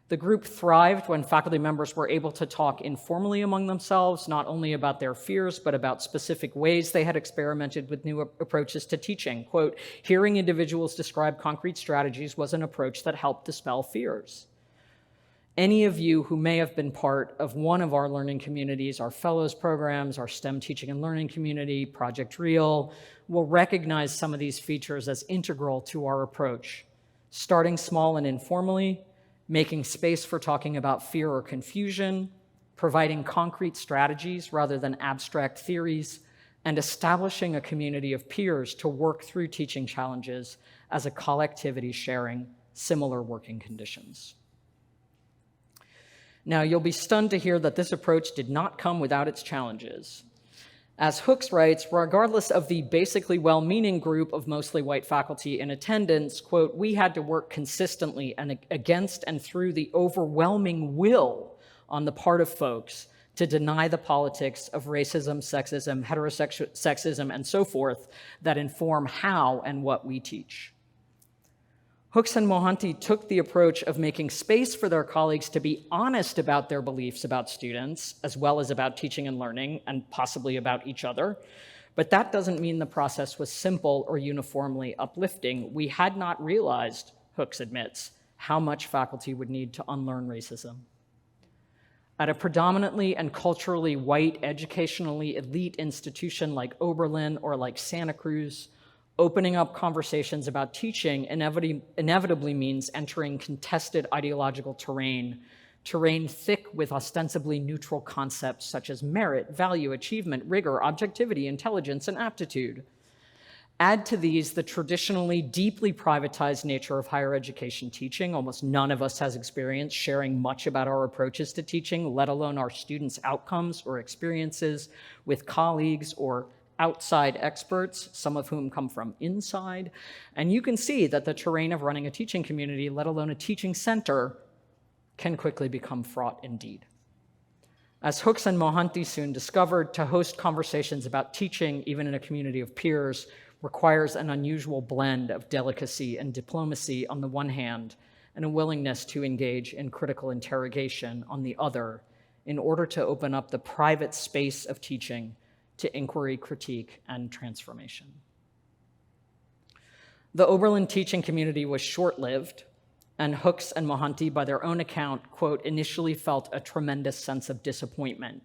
The group thrived when faculty members were able to talk informally among themselves, not only about their fears, but about specific ways they had experimented with new approaches to teaching. Quote, "hearing individuals describe concrete strategies was an approach that helped dispel fears." Any of you who may have been part of one of our learning communities, our fellows programs, our STEM teaching and learning community, Project Real, will recognize some of these features as integral to our approach. Starting small and informally, making space for talking about fear or confusion, providing concrete strategies rather than abstract theories, and establishing a community of peers to work through teaching challenges as a collectivity sharing similar working conditions. Now, you'll be stunned to hear that this approach did not come without its challenges. As Hooks writes, regardless of the basically well-meaning group of mostly white faculty in attendance, quote, "we had to work consistently and against and through the overwhelming will on the part of folks to deny the politics of racism, sexism, heterosexism, and so forth that inform how and what we teach. Hooks and Mohanty took the approach of making space for their colleagues to be honest about their beliefs about students, as well as about teaching and learning, and possibly about each other. But that doesn't mean the process was simple or uniformly uplifting. We had not realized, Hooks admits, how much faculty would need to unlearn racism. At a predominantly and culturally white, educationally elite institution like Oberlin or like Santa Cruz, opening up conversations about teaching inevitably means entering contested ideological terrain thick with ostensibly neutral concepts such as merit, value, achievement, rigor, objectivity, intelligence, and aptitude. Add to these the traditionally deeply privatized nature of higher education teaching. Almost none of us has experience sharing much about our approaches to teaching, let alone our students' outcomes or experiences with colleagues or outside experts, some of whom come from inside. And you can see that the terrain of running a teaching community, let alone a teaching center, can quickly become fraught indeed. As Hooks and Mohanty soon discovered, to host conversations about teaching, even in a community of peers, requires an unusual blend of delicacy and diplomacy on the one hand, and a willingness to engage in critical interrogation on the other, in order to open up the private space of teaching to inquiry, critique, and transformation. The Oberlin teaching community was short-lived, and Hooks and Mohanty, by their own account, quote, initially felt a tremendous sense of disappointment,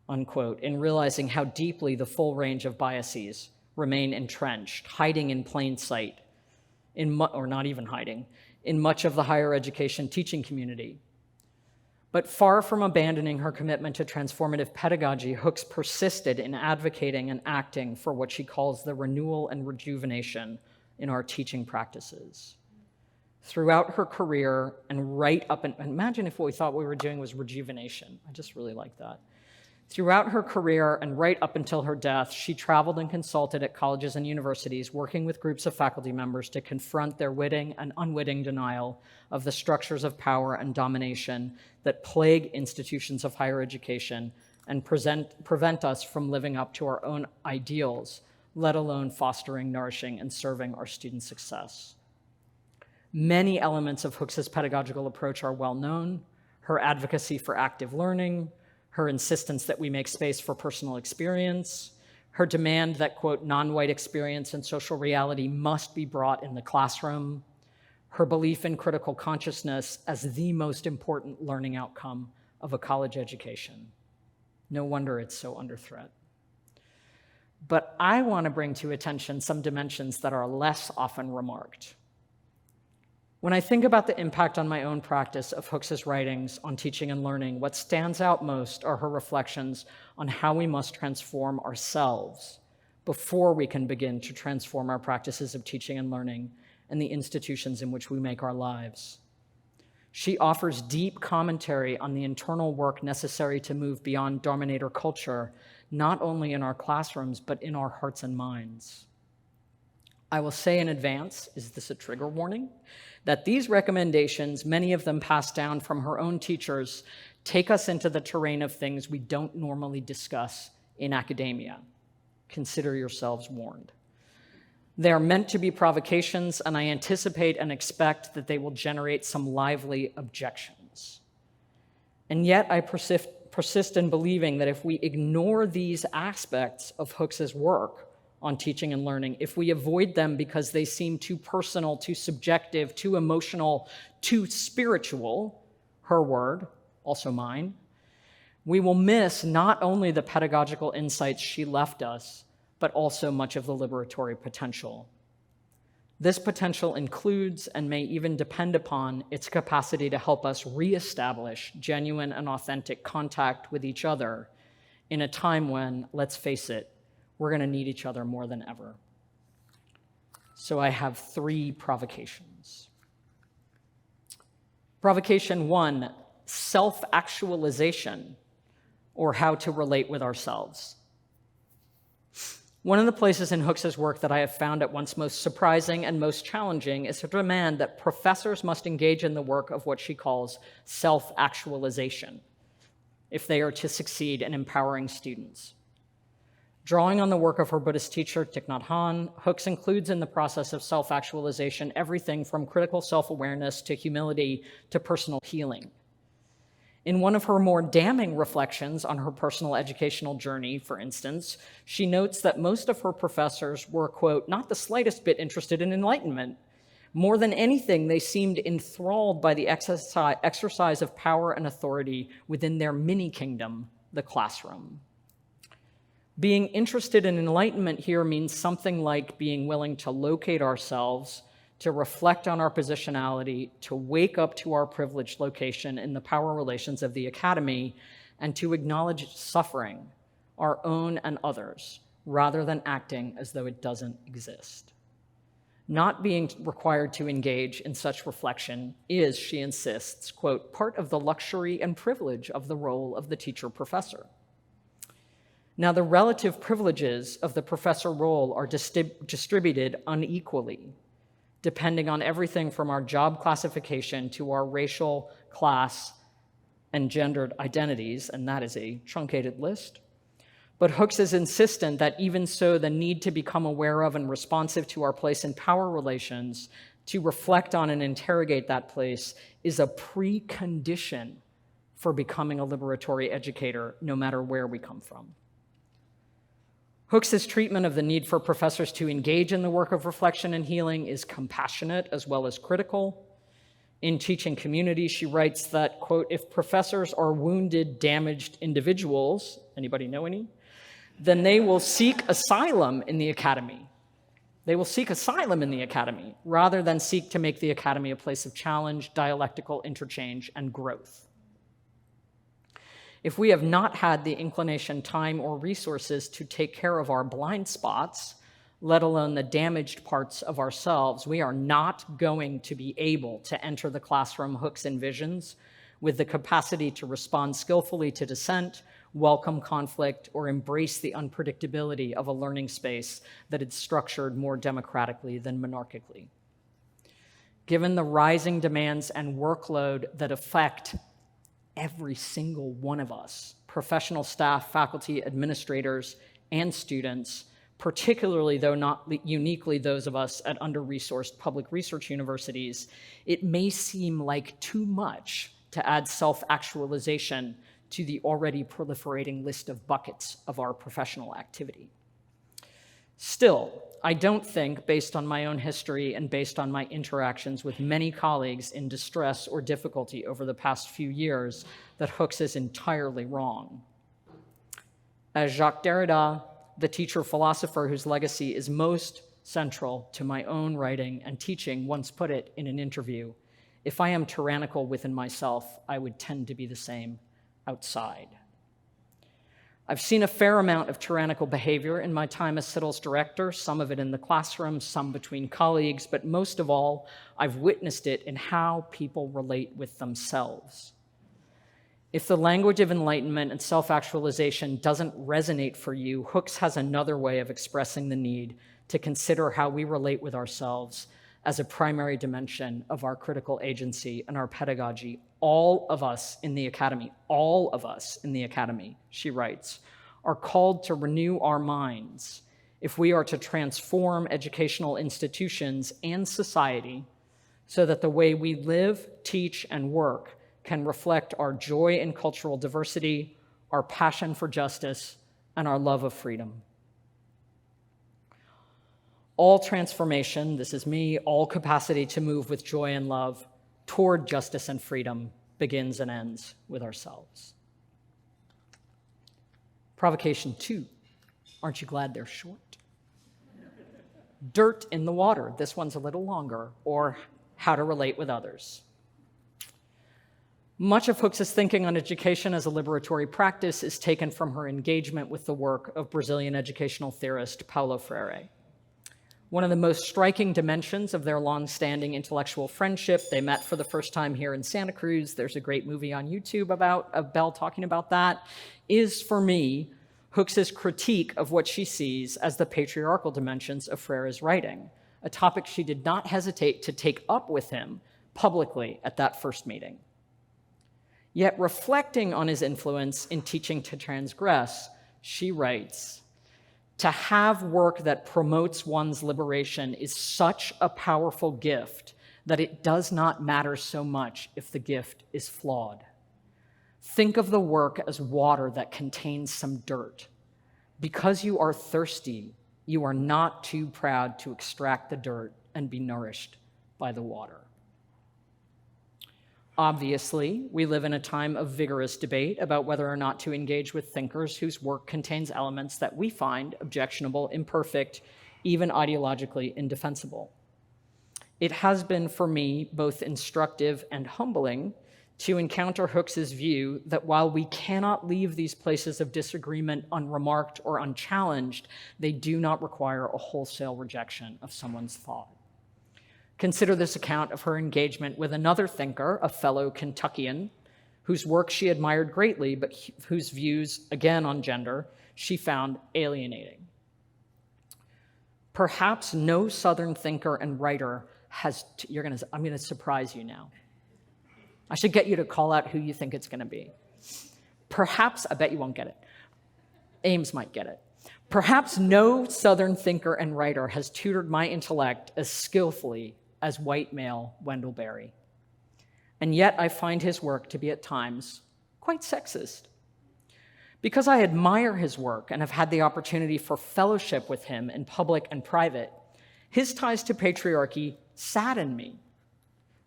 unquote, in realizing how deeply the full range of biases remain entrenched, hiding in plain sight, or not even hiding, in much of the higher education teaching community. But far from abandoning her commitment to transformative pedagogy, Hooks persisted in advocating and acting for what she calls the renewal and rejuvenation in our teaching practices. Throughout her career and right up, and imagine if what we thought we were doing was rejuvenation. I just really like that. Throughout her career and right up until her death, she traveled and consulted at colleges and universities, working with groups of faculty members to confront their witting and unwitting denial of the structures of power and domination that plague institutions of higher education and prevent us from living up to our own ideals, let alone fostering, nourishing, and serving our students' success. Many elements of Hooks's pedagogical approach are well known: her advocacy for active learning, her insistence that we make space for personal experience, her demand that, quote, non-white experience and social reality must be brought in the classroom, her belief in critical consciousness as the most important learning outcome of a college education. No wonder it's so under threat. But I want to bring to attention some dimensions that are less often remarked. When I think about the impact on my own practice of Hooks's writings on teaching and learning, what stands out most are her reflections on how we must transform ourselves before we can begin to transform our practices of teaching and learning and the institutions in which we make our lives. She offers deep commentary on the internal work necessary to move beyond dominator culture, not only in our classrooms, but in our hearts and minds. I will say in advance, is this a trigger warning? That these recommendations, many of them passed down from her own teachers, take us into the terrain of things we don't normally discuss in academia. Consider yourselves warned. They are meant to be provocations, and I anticipate and expect that they will generate some lively objections. And yet I persist in believing that if we ignore these aspects of Hooks's work on teaching and learning, if we avoid them because they seem too personal, too subjective, too emotional, too spiritual, her word, also mine, we will miss not only the pedagogical insights she left us, but also much of the liberatory potential. This potential includes and may even depend upon its capacity to help us reestablish genuine and authentic contact with each other in a time when, let's face it, we're going to need each other more than ever. So I have 3 provocations. Provocation 1, self-actualization, or how to relate with ourselves. One of the places in Hooks's work that I have found at once most surprising and most challenging is her demand that professors must engage in the work of what she calls self-actualization. if they are to succeed in empowering students. Drawing on the work of her Buddhist teacher, Thich Nhat Hanh, Hooks includes in the process of self-actualization everything from critical self-awareness to humility to personal healing. In one of her more damning reflections on her personal educational journey, for instance, she notes that most of her professors were, quote, not the slightest bit interested in enlightenment. More than anything, they seemed enthralled by the exercise of power and authority within their mini-kingdom, the classroom. Being interested in enlightenment here means something like being willing to locate ourselves, to reflect on our positionality, to wake up to our privileged location in the power relations of the academy, and to acknowledge suffering, our own and others, rather than acting as though it doesn't exist. Not being required to engage in such reflection is, she insists, quote, part of the luxury and privilege of the role of the teacher-professor. Now, the relative privileges of the professor role are distributed unequally, depending on everything from our job classification to our racial, class, and gendered identities, and that is a truncated list. But Hooks is insistent that even so, the need to become aware of and responsive to our place in power relations, to reflect on and interrogate that place, is a precondition for becoming a liberatory educator, no matter where we come from. Hooks's treatment of the need for professors to engage in the work of reflection and healing is compassionate as well as critical. In Teaching Community, she writes that, quote, if professors are wounded, damaged individuals, anybody know any? Then they will seek asylum in the academy. They will seek asylum in the academy rather than seek to make the academy a place of challenge, dialectical interchange, and growth. If we have not had the inclination, time, or resources to take care of our blind spots, let alone the damaged parts of ourselves, we are not going to be able to enter the classroom Hooks envisions with the capacity to respond skillfully to dissent, welcome conflict, or embrace the unpredictability of a learning space that is structured more democratically than monarchically. Given the rising demands and workload that affect every single one of us, professional staff, faculty, administrators, and students, particularly though not uniquely those of us at under-resourced public research universities, it may seem like too much to add self-actualization to the already proliferating list of buckets of our professional activity. Still, I don't think, based on my own history and based on my interactions with many colleagues in distress or difficulty over the past few years, that Hooks is entirely wrong. As Jacques Derrida, the teacher-philosopher whose legacy is most central to my own writing and teaching, once put it in an interview, if I am tyrannical within myself, I would tend to be the same outside. I've seen a fair amount of tyrannical behavior in my time as CITL's director, some of it in the classroom, some between colleagues, but most of all, I've witnessed it in how people relate with themselves. If the language of enlightenment and self-actualization doesn't resonate for you, Hooks has another way of expressing the need to consider how we relate with ourselves as a primary dimension of our critical agency and our pedagogy. All of us in the academy, she writes, are called to renew our minds if we are to transform educational institutions and society so that the way we live, teach, and work can reflect our joy in cultural diversity, our passion for justice, and our love of freedom. All transformation, this is me, all capacity to move with joy and love toward justice and freedom begins and ends with ourselves. Provocation 2. Aren't you glad they're short? Dirt in the water. This one's a little longer. Or how to relate with others. Much of Hooks' thinking on education as a liberatory practice is taken from her engagement with the work of Brazilian educational theorist Paulo Freire. One of the most striking dimensions of their long-standing intellectual friendship, they met for the first time here in Santa Cruz, there's a great movie on YouTube of Bell talking about that, is for me, Hooks' critique of what she sees as the patriarchal dimensions of Freire's writing, a topic she did not hesitate to take up with him publicly at that first meeting. Yet reflecting on his influence in teaching to transgress, she writes, "To have work that promotes one's liberation is such a powerful gift that it does not matter so much if the gift is flawed. Think of the work as water that contains some dirt. Because you are thirsty, you are not too proud to extract the dirt and be nourished by the water." Obviously, we live in a time of vigorous debate about whether or not to engage with thinkers whose work contains elements that we find objectionable, imperfect, even ideologically indefensible. It has been for me both instructive and humbling to encounter Hooks's view that while we cannot leave these places of disagreement unremarked or unchallenged, they do not require a wholesale rejection of someone's thought. Consider this account of her engagement with another thinker, a fellow Kentuckian, whose work she admired greatly, but whose views, again on gender, she found alienating. Perhaps no Southern thinker and writer has, I'm going to surprise you now. I should get you to call out who you think it's going to be. Perhaps, I bet you won't get it. Ames might get it. Perhaps no Southern thinker and writer has tutored my intellect as skillfully as white male Wendell Berry. And yet I find his work to be at times quite sexist. Because I admire his work and have had the opportunity for fellowship with him in public and private, his ties to patriarchy sadden me,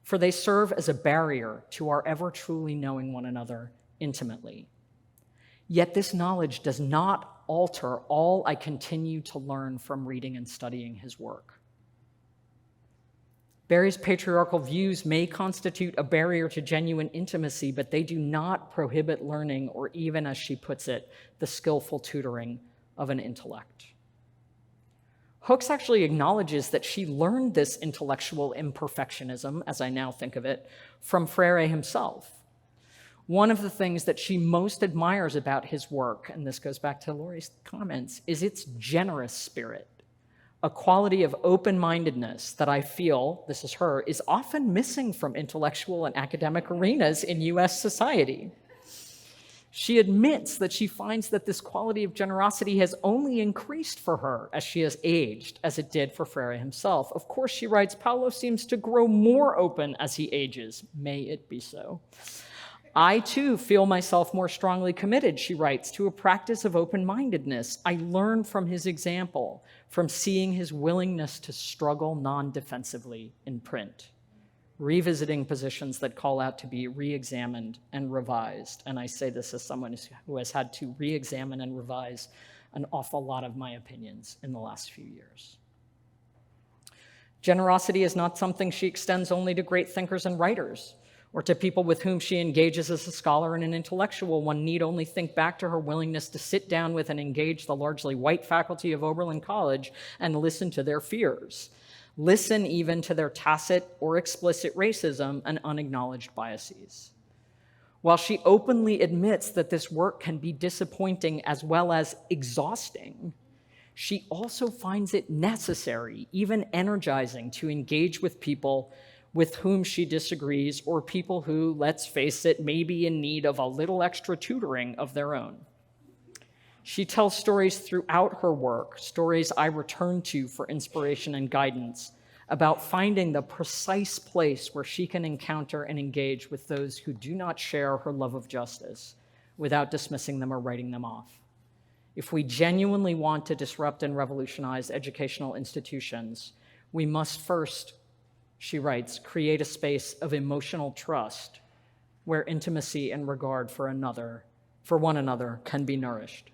for they serve as a barrier to our ever truly knowing one another intimately. Yet this knowledge does not alter all I continue to learn from reading and studying his work. Berry's patriarchal views may constitute a barrier to genuine intimacy, but they do not prohibit learning or even, as she puts it, the skillful tutoring of an intellect. Hooks actually acknowledges that she learned this intellectual imperfectionism, as I now think of it, from Freire himself. One of the things that she most admires about his work, and this goes back to Laurie's comments, is its generous spirit, a quality of open-mindedness that I feel, this is her, is often missing from intellectual and academic arenas in US society. She admits that she finds that this quality of generosity has only increased for her as she has aged, as it did for Freire himself. Of course, she writes, Paulo seems to grow more open as he ages. May it be so. I, too, feel myself more strongly committed, she writes, to a practice of open-mindedness. I learn from his example, from seeing his willingness to struggle non-defensively in print, revisiting positions that call out to be re-examined and revised. And I say this as someone who has had to re-examine and revise an awful lot of my opinions in the last few years. Generosity is not something she extends only to great thinkers and writers, or to people with whom she engages as a scholar and an intellectual. One need only think back to her willingness to sit down with and engage the largely white faculty of Oberlin College and listen to their fears. Listen even to their tacit or explicit racism and unacknowledged biases. While she openly admits that this work can be disappointing as well as exhausting, she also finds it necessary, even energizing, to engage with people with whom she disagrees, or people who, let's face it, may be in need of a little extra tutoring of their own. She tells stories throughout her work, stories I return to for inspiration and guidance, about finding the precise place where she can encounter and engage with those who do not share her love of justice without dismissing them or writing them off. If we genuinely want to disrupt and revolutionize educational institutions, we must first, she writes, create a space of emotional trust where intimacy and regard for one another can be nourished.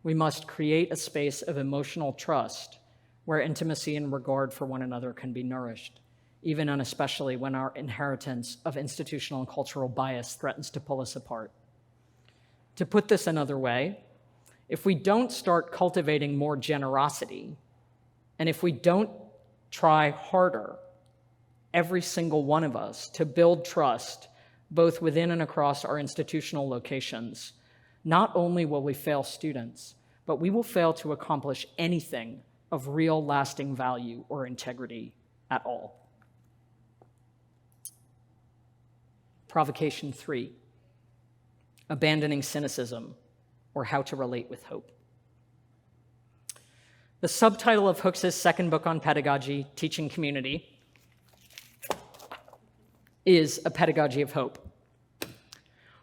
We must create a space of emotional trust where intimacy and regard for one another can be nourished, even and especially when our inheritance of institutional and cultural bias threatens to pull us apart. To put this another way, if we don't start cultivating more generosity, and if we don't try harder, every single one of us, to build trust both within and across our institutional locations, not only will we fail students, but we will fail to accomplish anything of real lasting value or integrity at all. Provocation 3. Abandoning Cynicism, or How to Relate with Hope. The subtitle of Hooks' second book on pedagogy, Teaching Community, is A Pedagogy of Hope.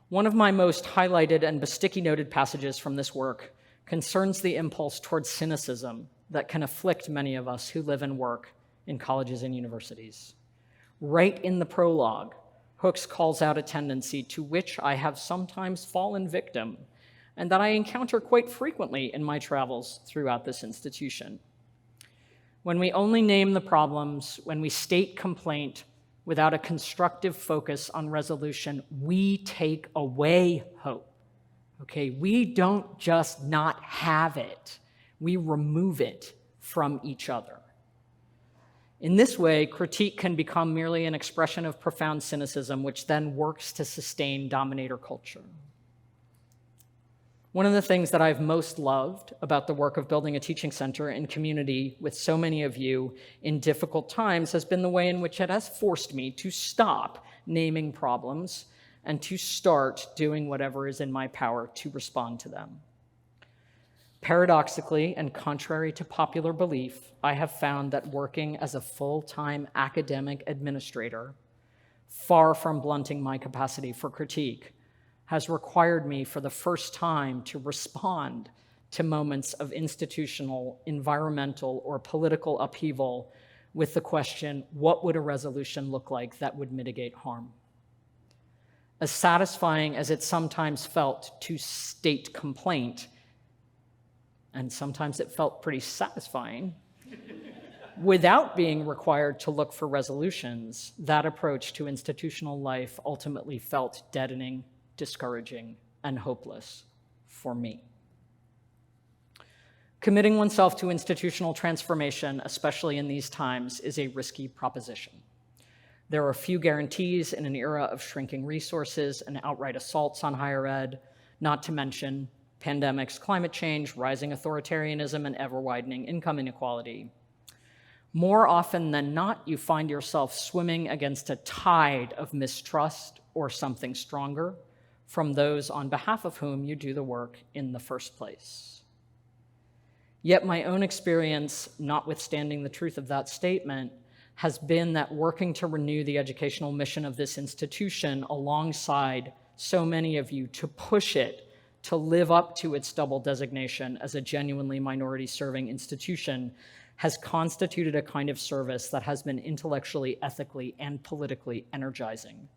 One of my most highlighted and sticky noted passages from this work concerns the impulse towards cynicism that can afflict many of us who live and work in colleges and universities. Right in the prologue, Hooks calls out a tendency to which I have sometimes fallen victim and that I encounter quite frequently in my travels throughout this institution. When we only name the problems, when we state complaint without a constructive focus on resolution, we take away hope. Okay, we don't just not have it, we remove it from each other. In this way, critique can become merely an expression of profound cynicism, which then works to sustain dominator culture. One of the things that I've most loved about the work of building a teaching center in community with so many of you in difficult times has been the way in which it has forced me to stop naming problems and to start doing whatever is in my power to respond to them. Paradoxically, and contrary to popular belief, I have found that working as a full-time academic administrator, far from blunting my capacity for critique, has required me for the first time to respond to moments of institutional, environmental, or political upheaval with the question, what would a resolution look like that would mitigate harm? As satisfying as it sometimes felt to state complaint, and sometimes it felt pretty satisfying, without being required to look for resolutions, that approach to institutional life ultimately felt deadening, discouraging, and hopeless for me. Committing oneself to institutional transformation, especially in these times, is a risky proposition. There are few guarantees in an era of shrinking resources and outright assaults on higher ed, not to mention pandemics, climate change, rising authoritarianism, and ever-widening income inequality. More often than not, you find yourself swimming against a tide of mistrust or something stronger from those on behalf of whom you do the work in the first place. Yet my own experience, notwithstanding the truth of that statement, has been that working to renew the educational mission of this institution alongside so many of you to push it to live up to its double designation as a genuinely minority-serving institution has constituted a kind of service that has been intellectually, ethically, and politically energizing.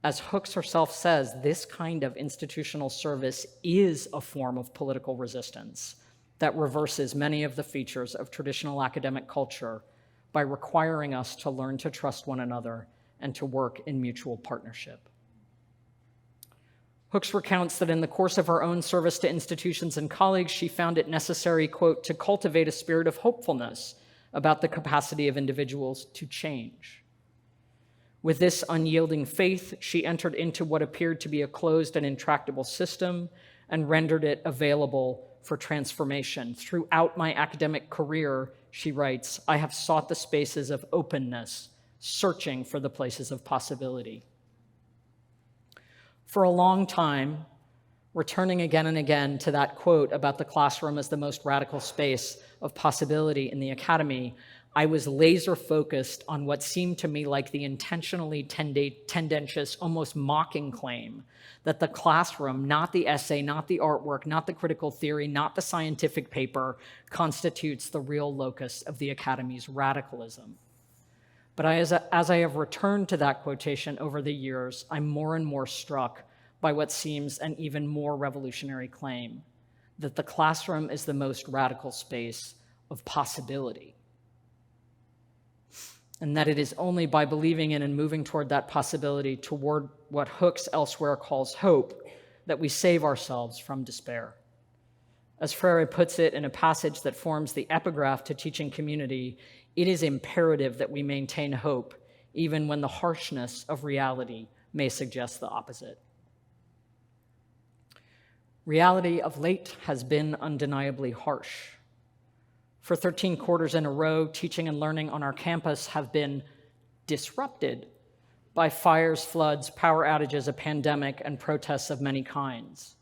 As Hooks herself says, this kind of institutional service is a form of political resistance that reverses many of the features of traditional academic culture by requiring us to learn to trust one another and to work in mutual partnership. Hooks recounts that in the course of her own service to institutions and colleagues, she found it necessary, quote, to cultivate a spirit of hopefulness about the capacity of individuals to change. With this unyielding faith, she entered into what appeared to be a closed and intractable system and rendered it available for transformation. Throughout my academic career, she writes, I have sought the spaces of openness, searching for the places of possibility. For a long time, returning again and again to that quote about the classroom as the most radical space of possibility in the academy, I was laser focused on what seemed to me like the intentionally tendentious, almost mocking claim that the classroom, not the essay, not the artwork, not the critical theory, not the scientific paper, constitutes the real locus of the academy's radicalism. But as I have returned to that quotation over the years, I'm more and more struck by what seems an even more revolutionary claim, that the classroom is the most radical space of possibility. And that it is only by believing in and moving toward that possibility, toward what Hooks elsewhere calls hope, that we save ourselves from despair. As Freire puts it in a passage that forms the epigraph to Teaching Community, it is imperative that we maintain hope, even when the harshness of reality may suggest the opposite. Reality of late has been undeniably harsh. For 13 quarters in a row, teaching and learning on our campus have been disrupted by fires, floods, power outages, a pandemic, and protests of many kinds.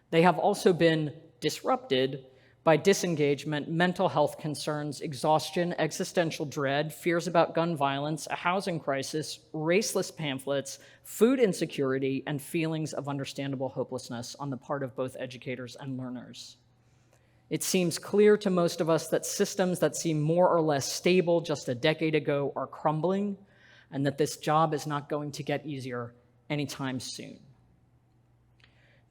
They have also been disrupted by disengagement, mental health concerns, exhaustion, existential dread, fears about gun violence, a housing crisis, raceless pamphlets, food insecurity, and feelings of understandable hopelessness on the part of both educators and learners. It seems clear to most of us that systems that seem more or less stable just a decade ago are crumbling, and that this job is not going to get easier anytime soon.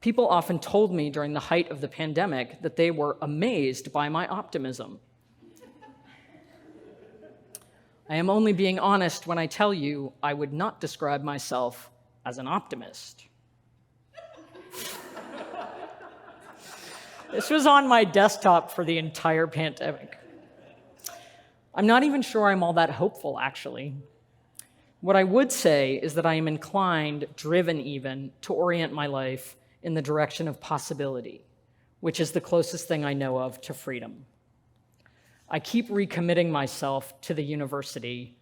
People often told me during the height of the pandemic that they were amazed by my optimism. I am only being honest when I tell you I would not describe myself as an optimist. This was on my desktop for the entire pandemic. I'm not even sure I'm all that hopeful, actually. What I would say is that I am inclined, driven even, to orient my life in the direction of possibility, which is the closest thing I know of to freedom. I keep recommitting myself to the university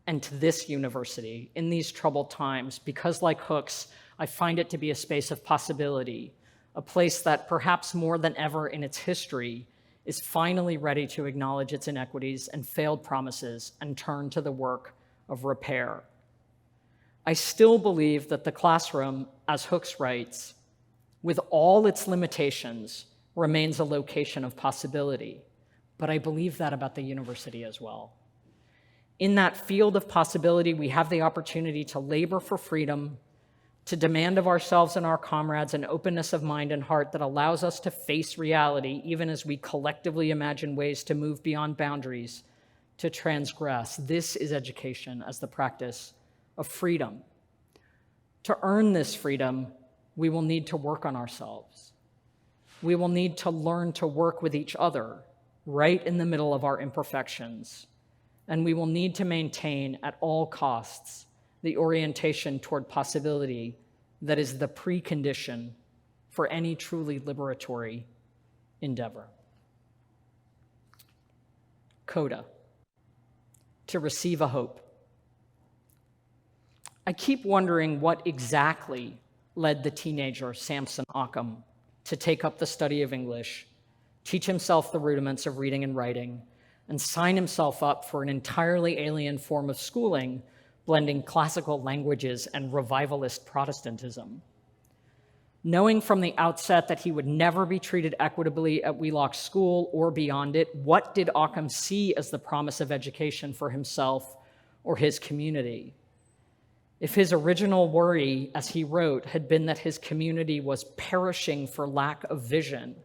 and to this university in these troubled times because, like Hooks, I find it to be a space of possibility, a place that, perhaps more than ever in its history, is finally ready to acknowledge its inequities and failed promises and turn to the work of repair. I still believe that the classroom, as Hooks writes, with all its limitations, remains a location of possibility. But I believe that about the university as well. In that field of possibility, we have the opportunity to labor for freedom, to demand of ourselves and our comrades an openness of mind and heart that allows us to face reality, even as we collectively imagine ways to move beyond boundaries, to transgress. This is education as the practice of freedom. To earn this freedom, we will need to work on ourselves. We will need to learn to work with each other right in the middle of our imperfections. And we will need to maintain at all costs the orientation toward possibility that is the precondition for any truly liberatory endeavor. Coda, to receive a hope. I keep wondering what exactly led the teenager Samson Occam to take up the study of English, teach himself the rudiments of reading and writing, and sign himself up for an entirely alien form of schooling, blending classical languages and revivalist Protestantism. Knowing from the outset that he would never be treated equitably at Wheelock School or beyond it, what did Occam see as the promise of education for himself or his community? If his original worry, as he wrote, had been that his community was perishing for lack of vision,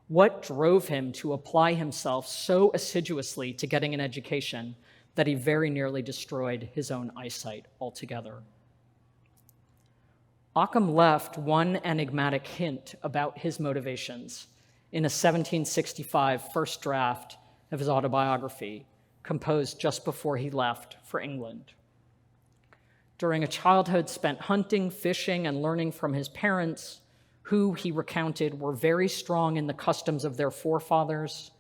what drove him to apply himself so assiduously to getting an education that he very nearly destroyed his own eyesight altogether? Occam left one enigmatic hint about his motivations in a 1765 first draft of his autobiography, composed just before he left for England. During a childhood spent hunting, fishing, and learning from his parents, who, he recounted, were very strong in the customs of their forefathers,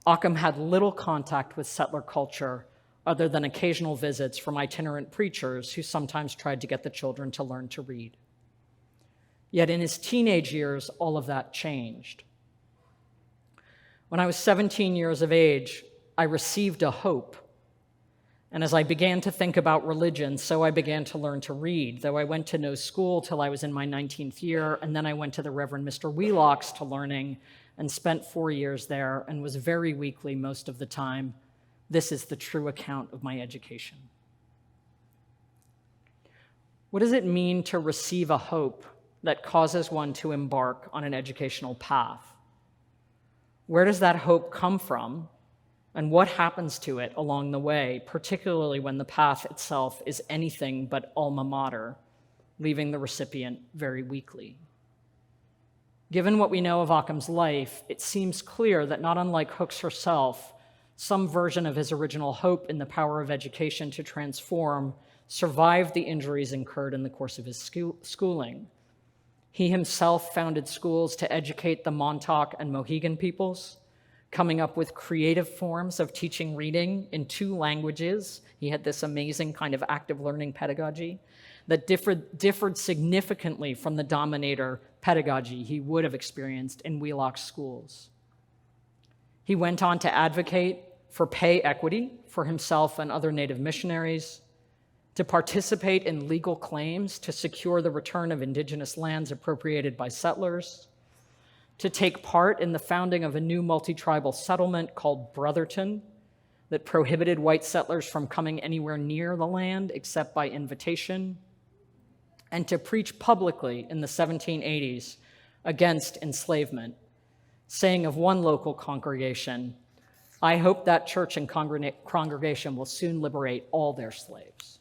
Occam had little contact with settler culture other than occasional visits from itinerant preachers who sometimes tried to get the children to learn to read. Yet in his teenage years, all of that changed. When I was 17 years of age, I received a hope. And as I began to think about religion, so I began to learn to read, though I went to no school till I was in my 19th year, and then I went to the Reverend Mr. Wheelock's to learning and spent 4 years there and was very weakly most of the time. This is the true account of my education. What does it mean to receive a hope that causes one to embark on an educational path? Where does that hope come from? And what happens to it along the way, particularly when the path itself is anything but alma mater, leaving the recipient very weakly? Given what we know of Occam's life, it seems clear that not unlike Hooks herself, some version of his original hope in the power of education to transform survived the injuries incurred in the course of his schooling. He himself founded schools to educate the Montauk and Mohegan peoples, coming up with creative forms of teaching reading in 2 languages. He had this amazing kind of active learning pedagogy that differed significantly from the dominator pedagogy he would have experienced in Wheelock's schools. He went on to advocate for pay equity for himself and other Native missionaries, to participate in legal claims to secure the return of indigenous lands appropriated by settlers, to take part in the founding of a new multi-tribal settlement called Brotherton that prohibited white settlers from coming anywhere near the land except by invitation, and to preach publicly in the 1780s against enslavement, saying of one local congregation, "I hope that church and congregation will soon liberate all their slaves."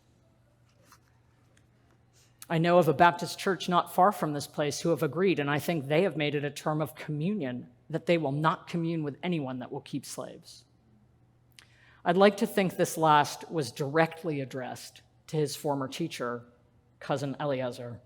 I know of a Baptist church not far from this place who have agreed, and I think they have made it a term of communion, that they will not commune with anyone that will keep slaves. I'd like to think this last was directly addressed to his former teacher, Cousin Eliezer,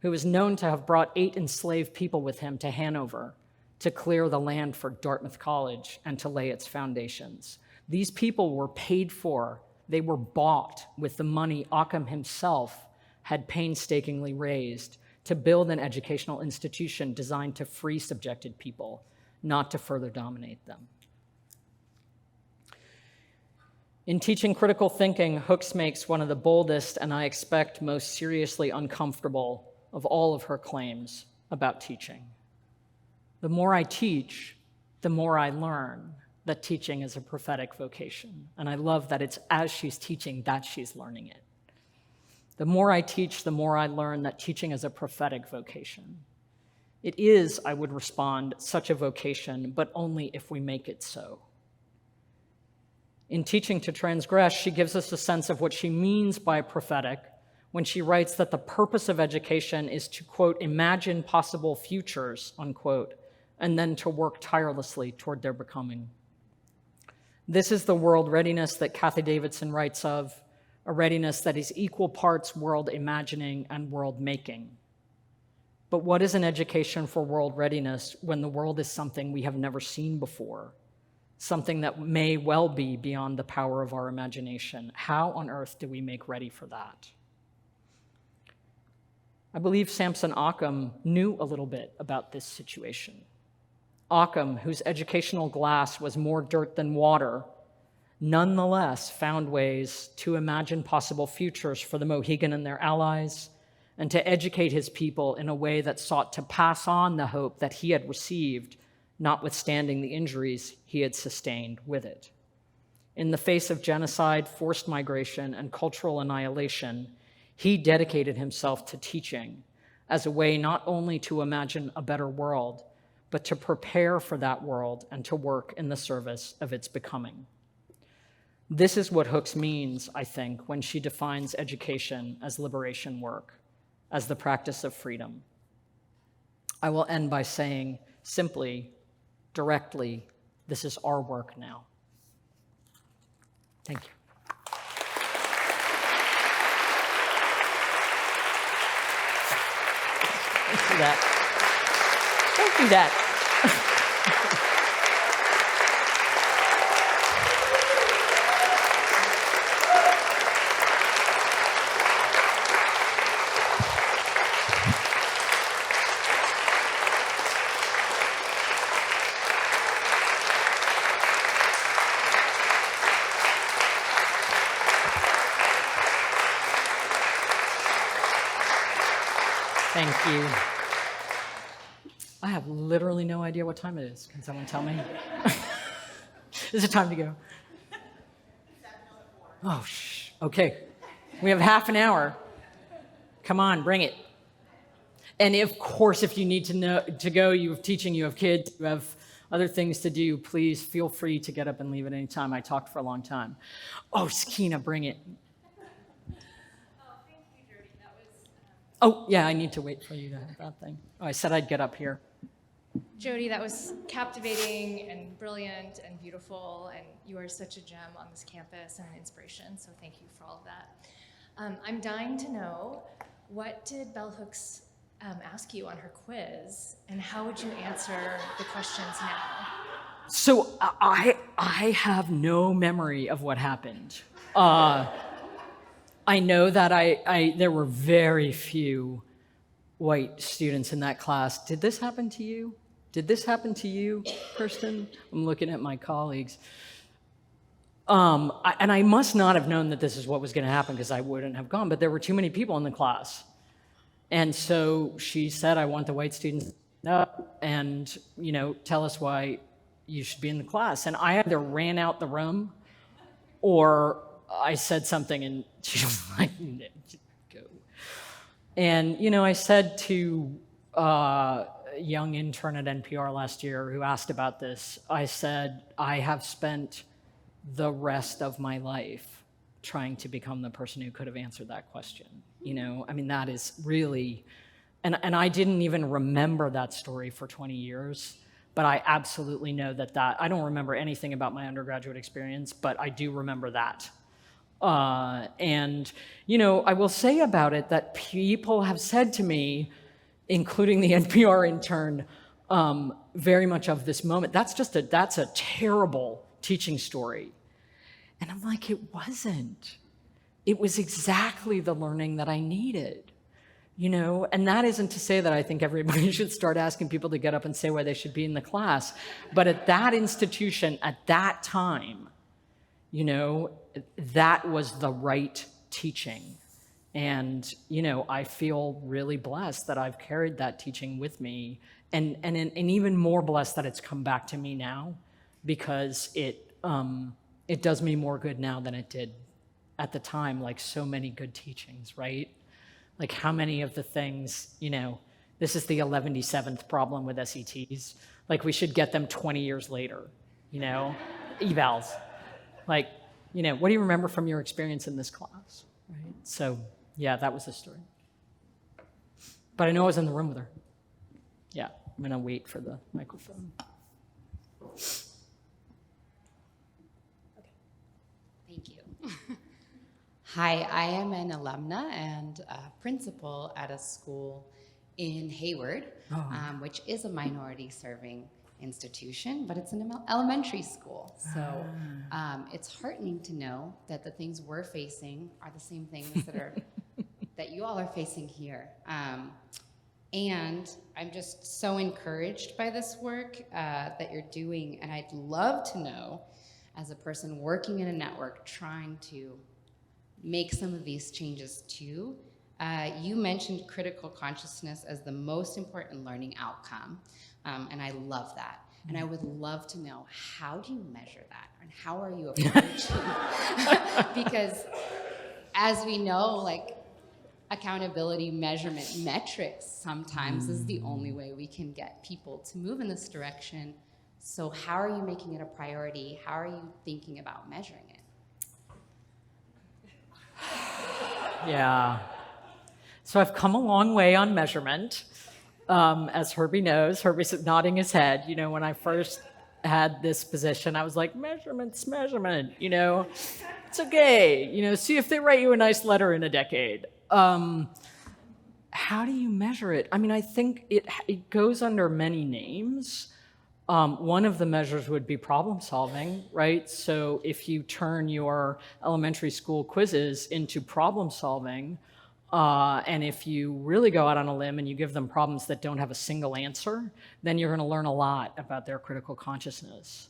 who is known to have brought 8 enslaved people with him to Hanover to clear the land for Dartmouth College and to lay its foundations. These people were paid for, they were bought with the money Occam himself had painstakingly raised to build an educational institution designed to free subjected people, not to further dominate them. In teaching critical thinking, Hooks makes one of the boldest and I expect most seriously uncomfortable of all of her claims about teaching. The more I teach, the more I learn that teaching is a prophetic vocation. And I love that it's as she's teaching that she's learning it. The more I teach, the more I learn that teaching is a prophetic vocation. It is, I would respond, such a vocation, but only if we make it so. In Teaching to Transgress, she gives us a sense of what she means by prophetic when she writes that the purpose of education is to, quote, imagine possible futures, unquote, and then to work tirelessly toward their becoming. This is the world readiness that Kathy Davidson writes of, a readiness that is equal parts world imagining and world making. But what is an education for world readiness when the world is something we have never seen before, something that may well be beyond the power of our imagination? How on earth do we make ready for that? I believe Samson Occam knew a little bit about this situation. Occam, whose educational glass was more dirt than water, nonetheless found ways to imagine possible futures for the Mohegan and their allies, and to educate his people in a way that sought to pass on the hope that he had received, notwithstanding the injuries he had sustained with it. In the face of genocide, forced migration, and cultural annihilation, he dedicated himself to teaching as a way not only to imagine a better world, but to prepare for that world and to work in the service of its becoming. This is what Hooks means, I think, when she defines education as liberation work, as the practice of freedom. I will end by saying simply, directly, this is our work now. Thank you. Thanks for that. Thank you, that. Thank you. I have literally no idea what time it is. Can someone tell me? Is it time to go? Oh, okay. We have half an hour. Come on, bring it. And of course, if you need to go, you have teaching, you have kids, you have other things to do, please feel free to get up and leave at any time. I talked for a long time. Oh, Sakina, bring it. Oh, yeah, I need to wait for you to have that thing. Oh, I said I'd get up here. Jody, that was captivating and brilliant and beautiful, and you are such a gem on this campus and an inspiration, so thank you for all of that. I'm dying to know, what did Bell Hooks ask you on her quiz, and how would you answer the questions now? So I have no memory of what happened. I know that there were very few white students in that class. Did this happen to you? Did this happen to you, Kirsten? I'm looking at my colleagues. And I must not have known that this is what was going to happen because I wouldn't have gone, but there were too many people in the class. And so she said, I want the white students to stand up and, tell us why you should be in the class. And I either ran out the room or I said something and she was like, go. And, I said to a young intern at NPR last year who asked about this, I said, I have spent the rest of my life trying to become the person who could have answered that question. That is really, and I didn't even remember that story for 20 years, but I absolutely know that I don't remember anything about my undergraduate experience, but I do remember that. And I will say about it that people have said to me, including the NPR intern, very much of this moment, that's a terrible teaching story. And I'm like, it wasn't. It was exactly the learning that I needed, And that isn't to say that I think everybody should start asking people to get up and say why they should be in the class. But at that institution, at that time, that was the right teaching. And, I feel really blessed that I've carried that teaching with me and even more blessed that it's come back to me now because it does me more good now than it did at the time, like so many good teachings, right? Like how many of the things, this is the 117th problem with SETs. Like we should get them 20 years later, evals. Like, what do you remember from your experience in this class, right? So yeah, that was the story. But I know I was in the room with her. Yeah, I'm gonna wait for the microphone. Thank you. Hi, I am an alumna and a principal at a school in Hayward, which is a minority-serving institution, but it's an elementary school. So it's heartening to know that the things we're facing are the same things that you all are facing here. And I'm just so encouraged by this work that you're doing, and I'd love to know, as a person working in a network trying to make some of these changes too, you mentioned critical consciousness as the most important learning outcome, and I love that. And I would love to know, how do you measure that? And how are you approaching? Because as we know, like, accountability measurement metrics sometimes is the only way we can get people to move in this direction. So how are you making it a priority? How are you thinking about measuring it? Yeah. So I've come a long way on measurement. As Herbie knows, Herbie's nodding his head. When I first had this position, I was like, measurement's measurement, it's okay. See if they write you a nice letter in a decade. How do you measure it? I think it goes under many names. One of the measures would be problem solving, right? So if you turn your elementary school quizzes into problem solving, and if you really go out on a limb and you give them problems that don't have a single answer, then you're going to learn a lot about their critical consciousness.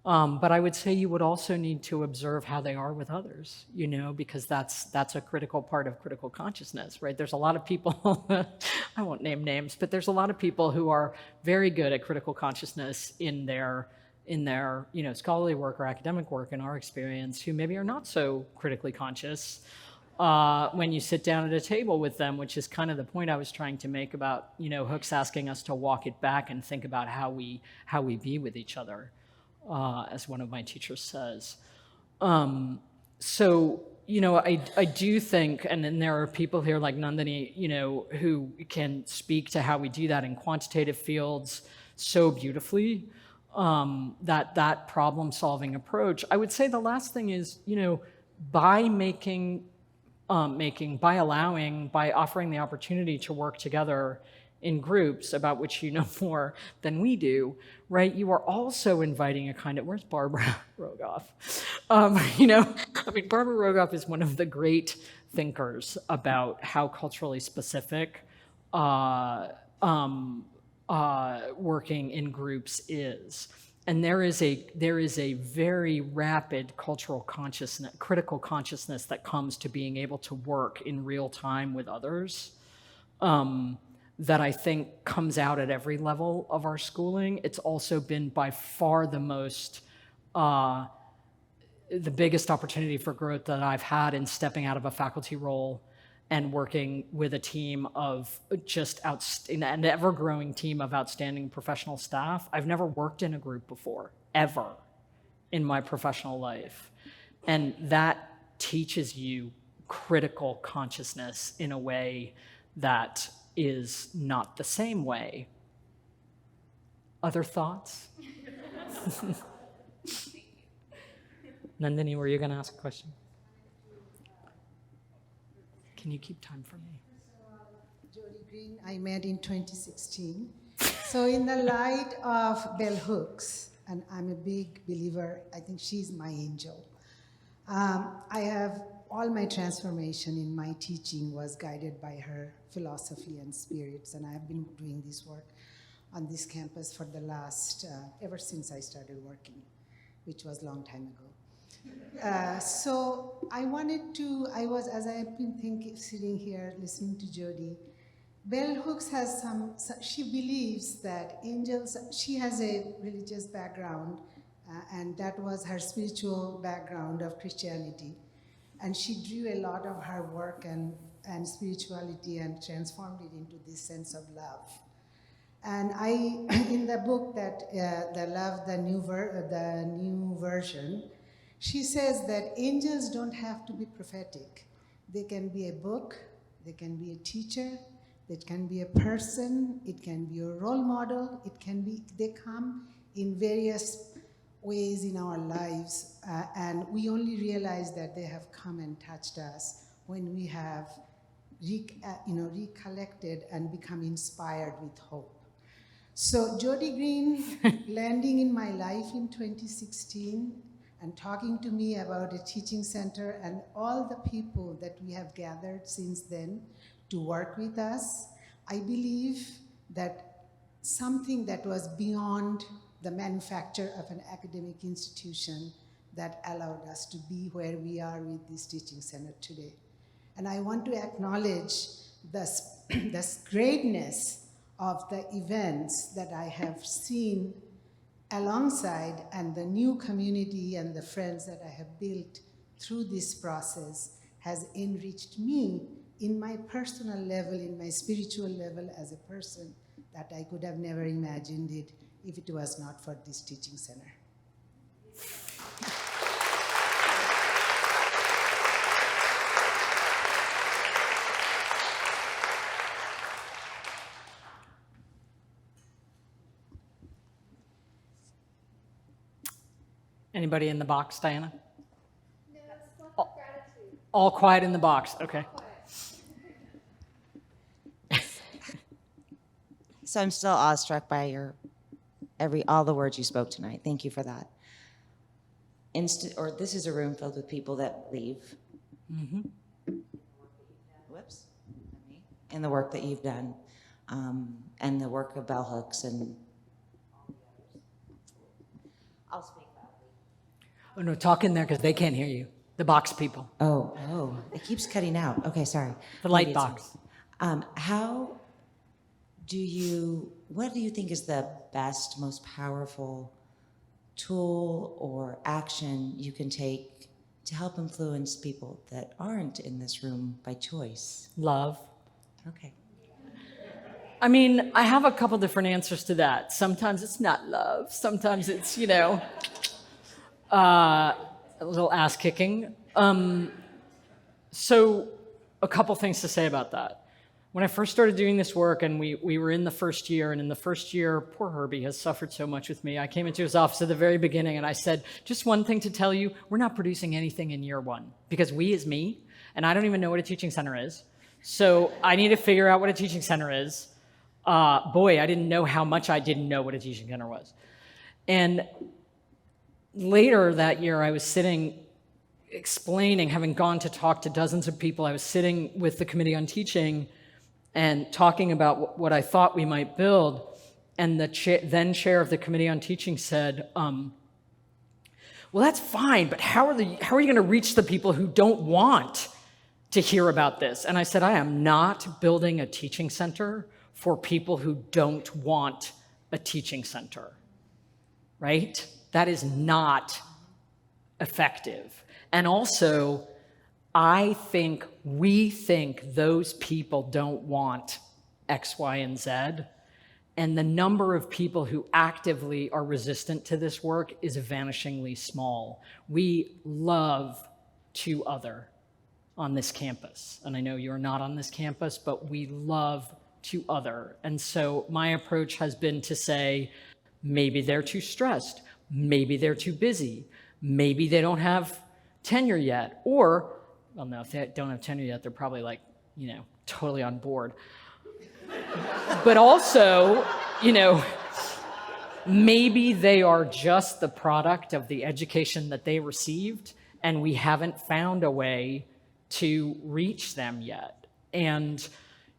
But I would say you would also need to observe how they are with others, because that's a critical part of critical consciousness, right? There's a lot of people, I won't name names, but there's a lot of people who are very good at critical consciousness in their scholarly work or academic work, in our experience, who maybe are not so critically conscious when you sit down at a table with them, which is kind of the point I was trying to make about, Hooks asking us to walk it back and think about how we be with each other. As one of my teachers says. So, I do think, and then there are people here like Nandini, who can speak to how we do that in quantitative fields so beautifully, that problem-solving approach. I would say the last thing is, by offering the opportunity to work together in groups, about which you know more than we do, right? You are also inviting a kind of, where's Barbara Rogoff? Barbara Rogoff is one of the great thinkers about how culturally specific working in groups is. And there is a very rapid cultural consciousness, critical consciousness that comes to being able to work in real time with others, that I think comes out at every level of our schooling. It's also been by far the biggest opportunity for growth that I've had in stepping out of a faculty role and working with a team of just an ever-growing team of outstanding professional staff. I've never worked in a group before, ever, in my professional life. And that teaches you critical consciousness in a way that is not the same way. Other thoughts? Nandini, were you going to ask a question? Can you keep time for me? Jody Greene, I met in 2016. So in the light of bell hooks, and I'm a big believer, I think she's my angel. I have all my transformation in my teaching was guided by her philosophy and spirits, and I have been doing this work on this campus for the last, ever since I started working, which was a long time ago. So I as I've been sitting here listening to Jody, bell hooks has she believes that angels, she has a religious background, and that was her spiritual background of Christianity. And she drew a lot of her work and spirituality and transformed it into this sense of love. And in the book that the Love, the new version, she says that angels don't have to be prophetic. They can be a book, they can be a teacher, they can be a person, it can be a role model, they come in various ways in our lives, and we only realize that they have come and touched us when we have recollected and become inspired with hope. So Jody Greene landing in my life in 2016 and talking to me about a teaching center and all the people that we have gathered since then to work with us, I believe that something that was beyond the manufacture of an academic institution that allowed us to be where we are with this teaching center today. And I want to acknowledge the greatness of the events that I have seen alongside, and the new community and the friends that I have built through this process has enriched me in my personal level, in my spiritual level as a person, that I could have never imagined it if it was not for this teaching center. Anybody in the box, Diana? No, that's not gratitude. All quiet in the box, okay. So I'm still awestruck by all the words you spoke tonight. Thank you for that. This is a room filled with people that leave. Mm-hmm. Whoops. And the work that you've done, and the work of bell hooks and all the others. I'll speak loudly. Oh no, talk in there because they can't hear you. The box people. Oh, it keeps cutting out. Okay, sorry. The light box. What do you think is the best, most powerful tool or action you can take to help influence people that aren't in this room by choice? Love. Okay. I mean, I have a couple different answers to that. Sometimes it's not love. Sometimes it's, a little ass kicking. So a couple things to say about that. When I first started doing this work and we were in the first year, and in the first year, poor Herbie has suffered so much with me. I came into his office at the very beginning and I said, just one thing to tell you, we're not producing anything in year one, because we is me, and I don't even know what a teaching center is. So I need to figure out what a teaching center is. boy, I didn't know how much I didn't know what a teaching center was. And later that year, I was sitting explaining, having gone to talk to dozens of people, I was sitting with the Committee on Teaching and talking about what I thought we might build. And the then chair of the Committee on Teaching said, well, that's fine, but how are you going to reach the people who don't want to hear about this? And I said, I am not building a teaching center for people who don't want a teaching center, right? That is not effective. And also, we think those people don't want X, Y, and Z. And the number of people who actively are resistant to this work is vanishingly small. We love to other on this campus. And I know you're not on this campus, but we love to other. And so my approach has been to say, maybe they're too stressed, maybe they're too busy, maybe they don't have tenure yet, or, well, no, if they don't have tenure yet, they're probably like, totally on board. But also, maybe they are just the product of the education that they received, and we haven't found a way to reach them yet. And,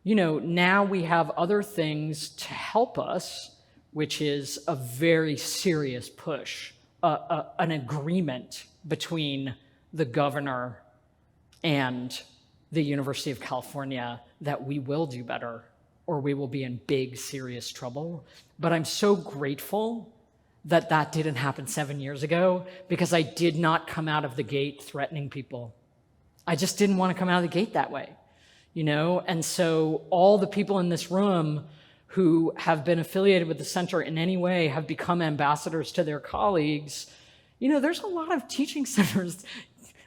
now we have other things to help us, which is a very serious push, an agreement between the governor and the University of California that we will do better, or we will be in big, serious trouble. But I'm so grateful that that didn't happen 7 years ago, because I did not come out of the gate threatening people. I just didn't want to come out of the gate that way, And so all the people in this room who have been affiliated with the center in any way have become ambassadors to their colleagues. There's a lot of teaching centers,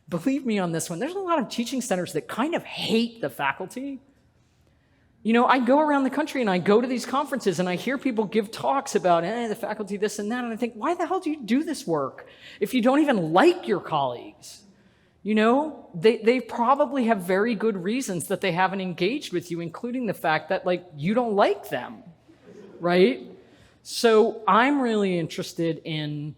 believe me on this one, there's a lot of teaching centers that kind of hate the faculty. I go around the country and I go to these conferences and I hear people give talks about the faculty, this and that, and I think, why the hell do you do this work if you don't even like your colleagues? They probably have very good reasons that they haven't engaged with you, including the fact that, you don't like them, right? So I'm really interested in,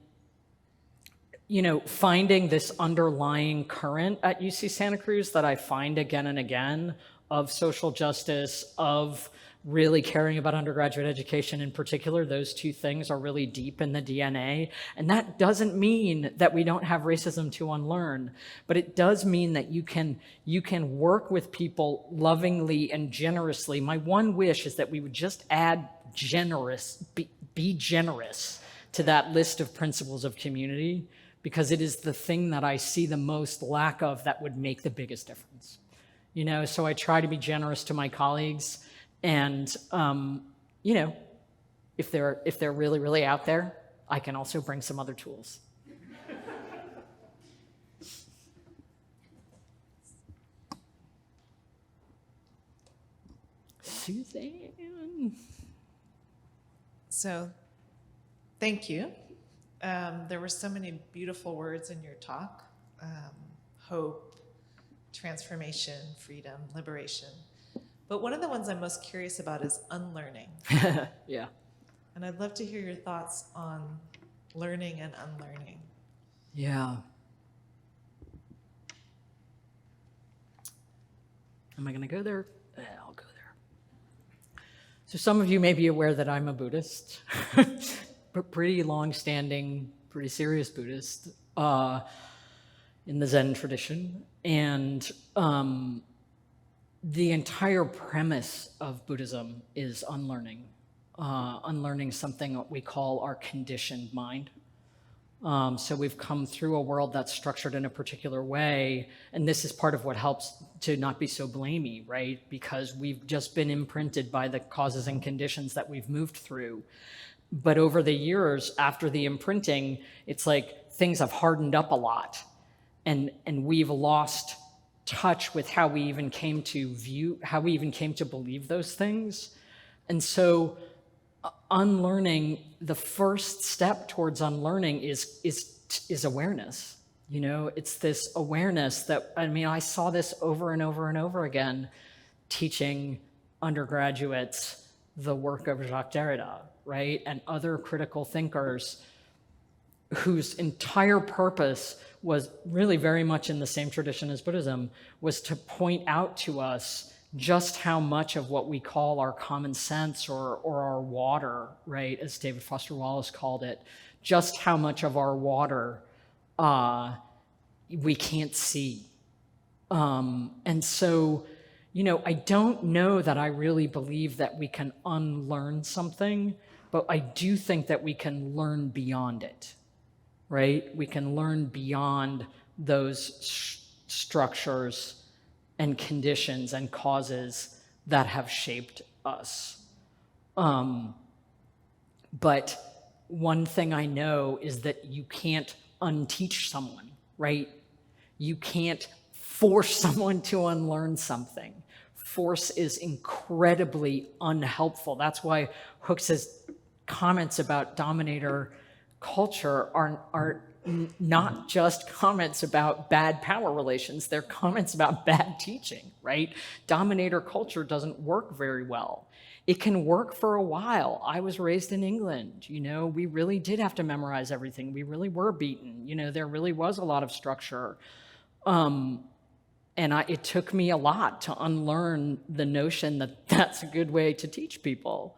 finding this underlying current at UC Santa Cruz that I find again and again of social justice, of really caring about undergraduate education in particular. Those two things are really deep in the DNA. And that doesn't mean that we don't have racism to unlearn, but it does mean that you can work with people lovingly and generously. My one wish is that we would just add be generous to that list of principles of community, because it is the thing that I see the most lack of that would make the biggest difference. So I try to be generous to my colleagues, and if they're really, really out there, I can also bring some other tools. Suzanne. So, thank you. There were so many beautiful words in your talk. Hope, transformation, freedom, liberation. But one of the ones I'm most curious about is unlearning. Yeah. And I'd love to hear your thoughts on learning and unlearning. Yeah. Am I going to go there? I'll go there. So some of you may be aware that I'm a Buddhist, but pretty long-standing, pretty serious Buddhist in the Zen tradition. And the entire premise of Buddhism is unlearning. Unlearning something that we call our conditioned mind. So we've come through a world that's structured in a particular way, and this is part of what helps to not be so blamey, right? Because we've just been imprinted by the causes and conditions that we've moved through. But over the years, after the imprinting, it's like things have hardened up a lot, and we've lost touch with how we even came to believe those things. And so unlearning, the first step towards unlearning is awareness. You know, it's this awareness that, I saw this over and over and over again, teaching undergraduates the work of Jacques Derrida, right? And other critical thinkers whose entire purpose was really very much in the same tradition as Buddhism, was to point out to us just how much of what we call our common sense or our water, right, as David Foster Wallace called it, just how much of our water we can't see. And so, you know, I don't know that I really believe that we can unlearn something, but I do think that we can learn beyond it, right? We can learn beyond those structures and conditions and causes that have shaped us. But one thing I know is that you can't unteach someone, right? You can't force someone to unlearn something. Force is incredibly unhelpful. That's why Hooks's comments about dominator culture are not just comments about bad power relations, they're comments about bad teaching, right? Dominator culture doesn't work very well. It can work for a while. I was raised in England, you know, we really did have to memorize everything. We really were beaten, you know, there really was a lot of structure. And it took me a lot to unlearn the notion that that's a good way to teach people.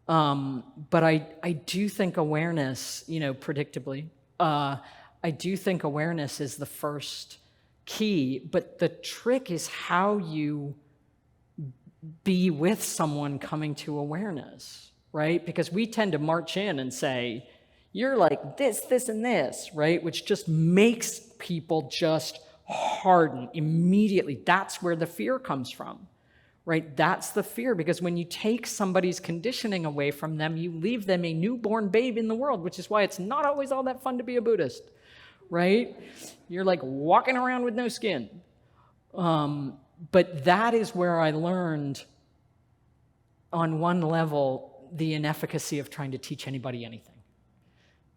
But I do think awareness, you know, predictably, I do think awareness is the first key, but the trick is how you be with someone coming to awareness, right? Because we tend to march in and say, you're like this, this, and this, right? Which just makes people just harden immediately. That's where the fear comes from, right? That's the fear, because when you take somebody's conditioning away from them, you leave them a newborn babe in the world, which is why it's not always all that fun to be a Buddhist, right? You're like walking around with no skin. But that is where I learned, on one level, the inefficacy of trying to teach anybody anything.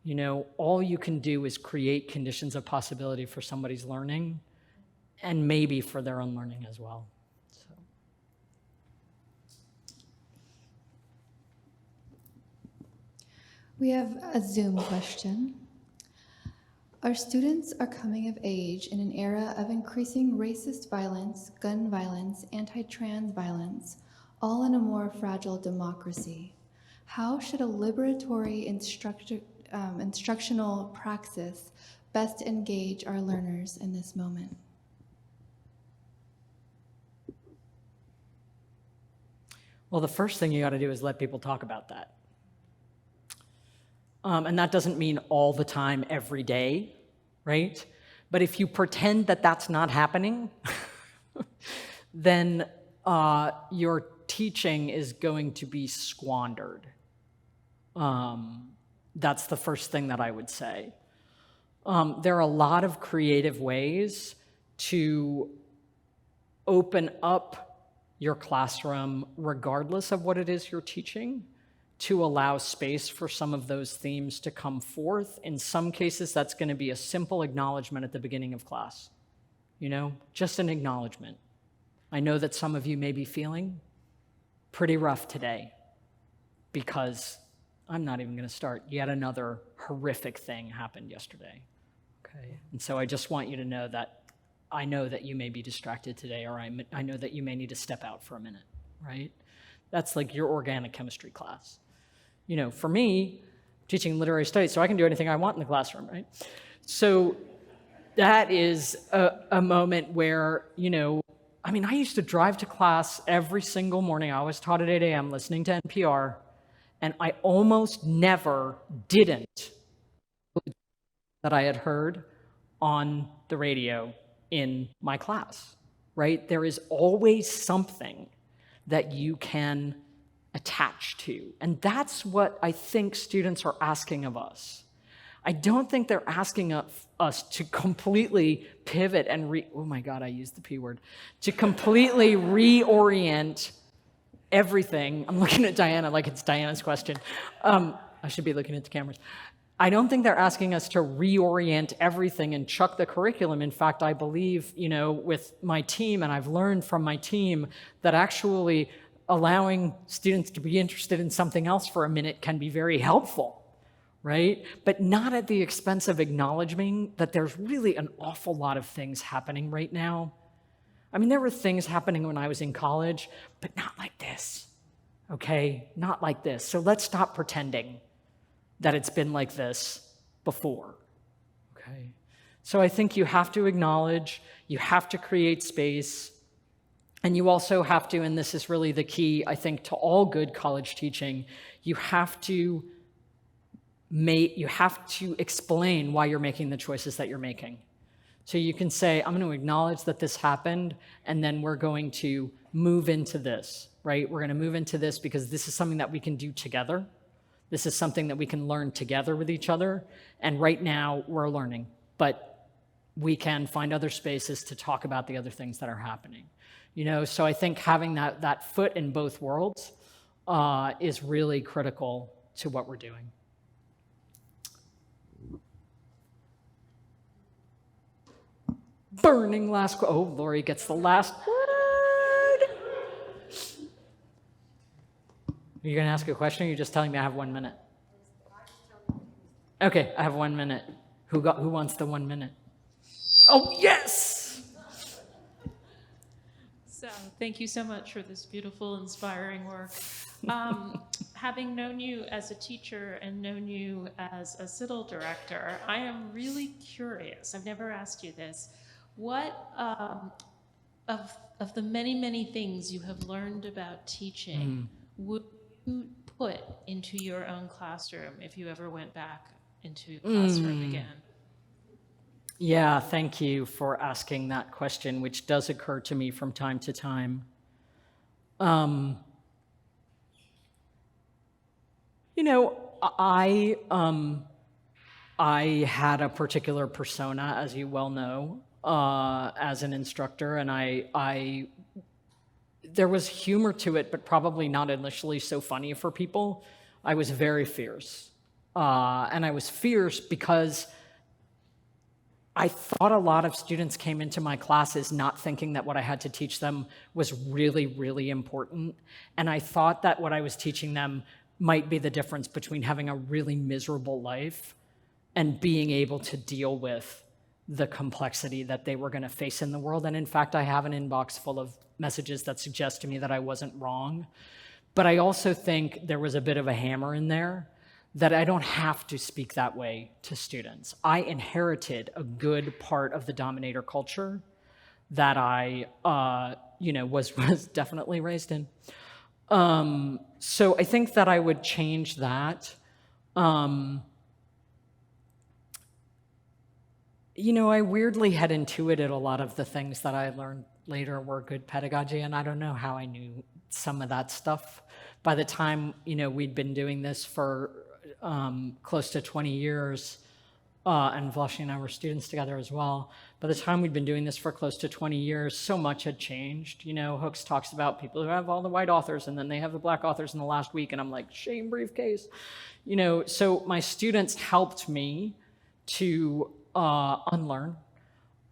You know, all you can do is create conditions of possibility for somebody's learning, and maybe for their unlearning as well. So. We have a Zoom question. Our students are coming of age in an era of increasing racist violence, gun violence, anti-trans violence, all in a more fragile democracy. How should a liberatory instructional praxis best engage our learners in this moment? Well, the first thing you got to do is let people talk about that. And that doesn't mean all the time, every day, right? But if you pretend that that's not happening, then your teaching is going to be squandered. That's the first thing that I would say. There are a lot of creative ways to open up your classroom, regardless of what it is you're teaching, to allow space for some of those themes to come forth. In some cases, that's going to be a simple acknowledgement at the beginning of class. You know, just an acknowledgement. I know that some of you may be feeling pretty rough today because I'm not even going to start. Yet another horrific thing happened yesterday. Okay. And so I just want you to know that I know that you may be distracted today, or I know that you may need to step out for a minute, right? That's like your organic chemistry class. You know, for me, teaching literary studies, so I can do anything I want in the classroom, right? So that is a moment where, you know, I mean, I used to drive to class every single morning. I was taught at 8 a.m. listening to NPR, and I almost never didn't that I had heard on the radio in my class, right? There is always something that you can attach to. And that's what I think students are asking of us. I don't think they're asking us to completely pivot and oh my God, I used the P word, to completely reorient everything. I'm looking at Diana like it's Diana's question. I should be looking at the cameras. I don't think they're asking us to reorient everything and chuck the curriculum. In fact, I believe, you know, with my team, and I've learned from my team, that actually allowing students to be interested in something else for a minute can be very helpful, right? But not at the expense of acknowledging that there's really an awful lot of things happening right now. I mean, there were things happening when I was in college, but not like this, okay? Not like this. So let's stop pretending that it's been like this before, okay? So I think you have to acknowledge, you have to create space, and you also have to, and this is really the key, I think, to all good college teaching, you have to explain why you're making the choices that you're making. So you can say, I'm going to acknowledge that this happened, and then we're going to move into this, right? We're going to move into this because this is something that we can do together. This is something that we can learn together with each other. And right now we're learning, but we can find other spaces to talk about the other things that are happening. You know, so I think having that foot in both worlds is really critical to what we're doing. Burning last, oh, Lori gets the last word. Are you gonna ask a question, or are you just telling me I have 1 minute? Okay, I have 1 minute. Who wants the 1 minute? Oh, yes! So, thank you so much for this beautiful, inspiring work. Having known you as a teacher and known you as a CITL director, I am really curious. I've never asked you this. What of the many, many things you have learned about teaching would you put into your own classroom if you ever went back into classroom again? Yeah, thank you for asking that question, which does occur to me from time to time. You know, I had a particular persona, as you well know, as an instructor, and there was humor to it, but probably not initially so funny for people. I was very fierce. And I was fierce because I thought a lot of students came into my classes not thinking that what I had to teach them was really, really important. And I thought that what I was teaching them might be the difference between having a really miserable life and being able to deal with the complexity that they were going to face in the world. And in fact, I have an inbox full of messages that suggest to me that I wasn't wrong. But I also think there was a bit of a hammer in there that I don't have to speak that way to students. I inherited a good part of the dominator culture that I, was definitely raised in. So I think that I would change that. I weirdly had intuited a lot of the things that I learned later were good pedagogy, and I don't know how I knew some of that stuff. By the time, we'd been doing this for close to 20 years, and Vlashni and I were students together as well. By the time we'd been doing this for close to 20 years, so much had changed. Hooks talks about people who have all the white authors and then they have the black authors in the last week, and I'm like, shame briefcase. So my students helped me to unlearn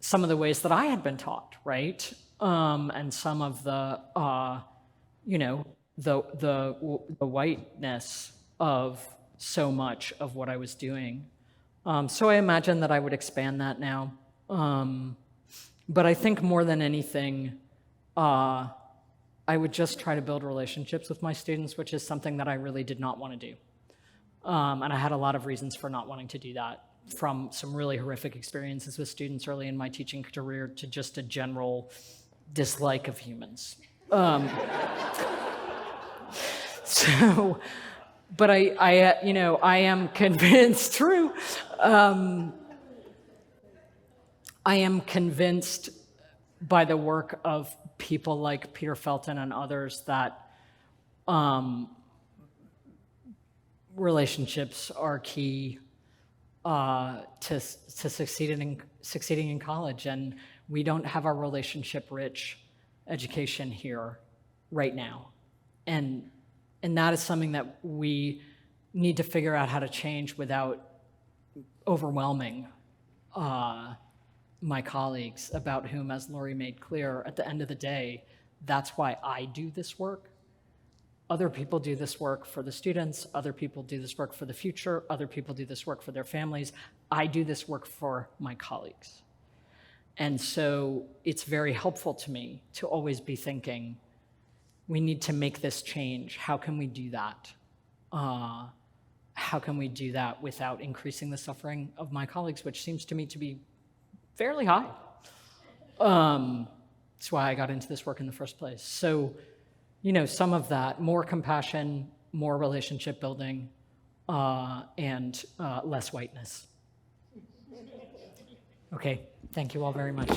some of the ways that I had been taught, right? And some of the, the whiteness of so much of what I was doing. So I imagine that I would expand that now. But I think more than anything, I would just try to build relationships with my students, which is something that I really did not want to do. And I had a lot of reasons for not wanting to do that, from some really horrific experiences with students early in my teaching career to just a general dislike of humans. But I am convinced, true. I am convinced by the work of people like Peter Felton and others that relationships are key to succeeding in college, and we don't have a relationship-rich education here right now, and that is something that we need to figure out how to change without overwhelming my colleagues, about whom, as Lori made clear, at the end of the day, that's why I do this work, Other people do this work for the students, other people do this work for the future, other people do this work for their families. I do this work for my colleagues. And so it's very helpful to me to always be thinking, we need to make this change. How can we do that? How can we do that without increasing the suffering of my colleagues, which seems to me to be fairly high. That's why I got into this work in the first place. So, you know, some of that, more compassion, more relationship building, and less whiteness. Okay, thank you all very much.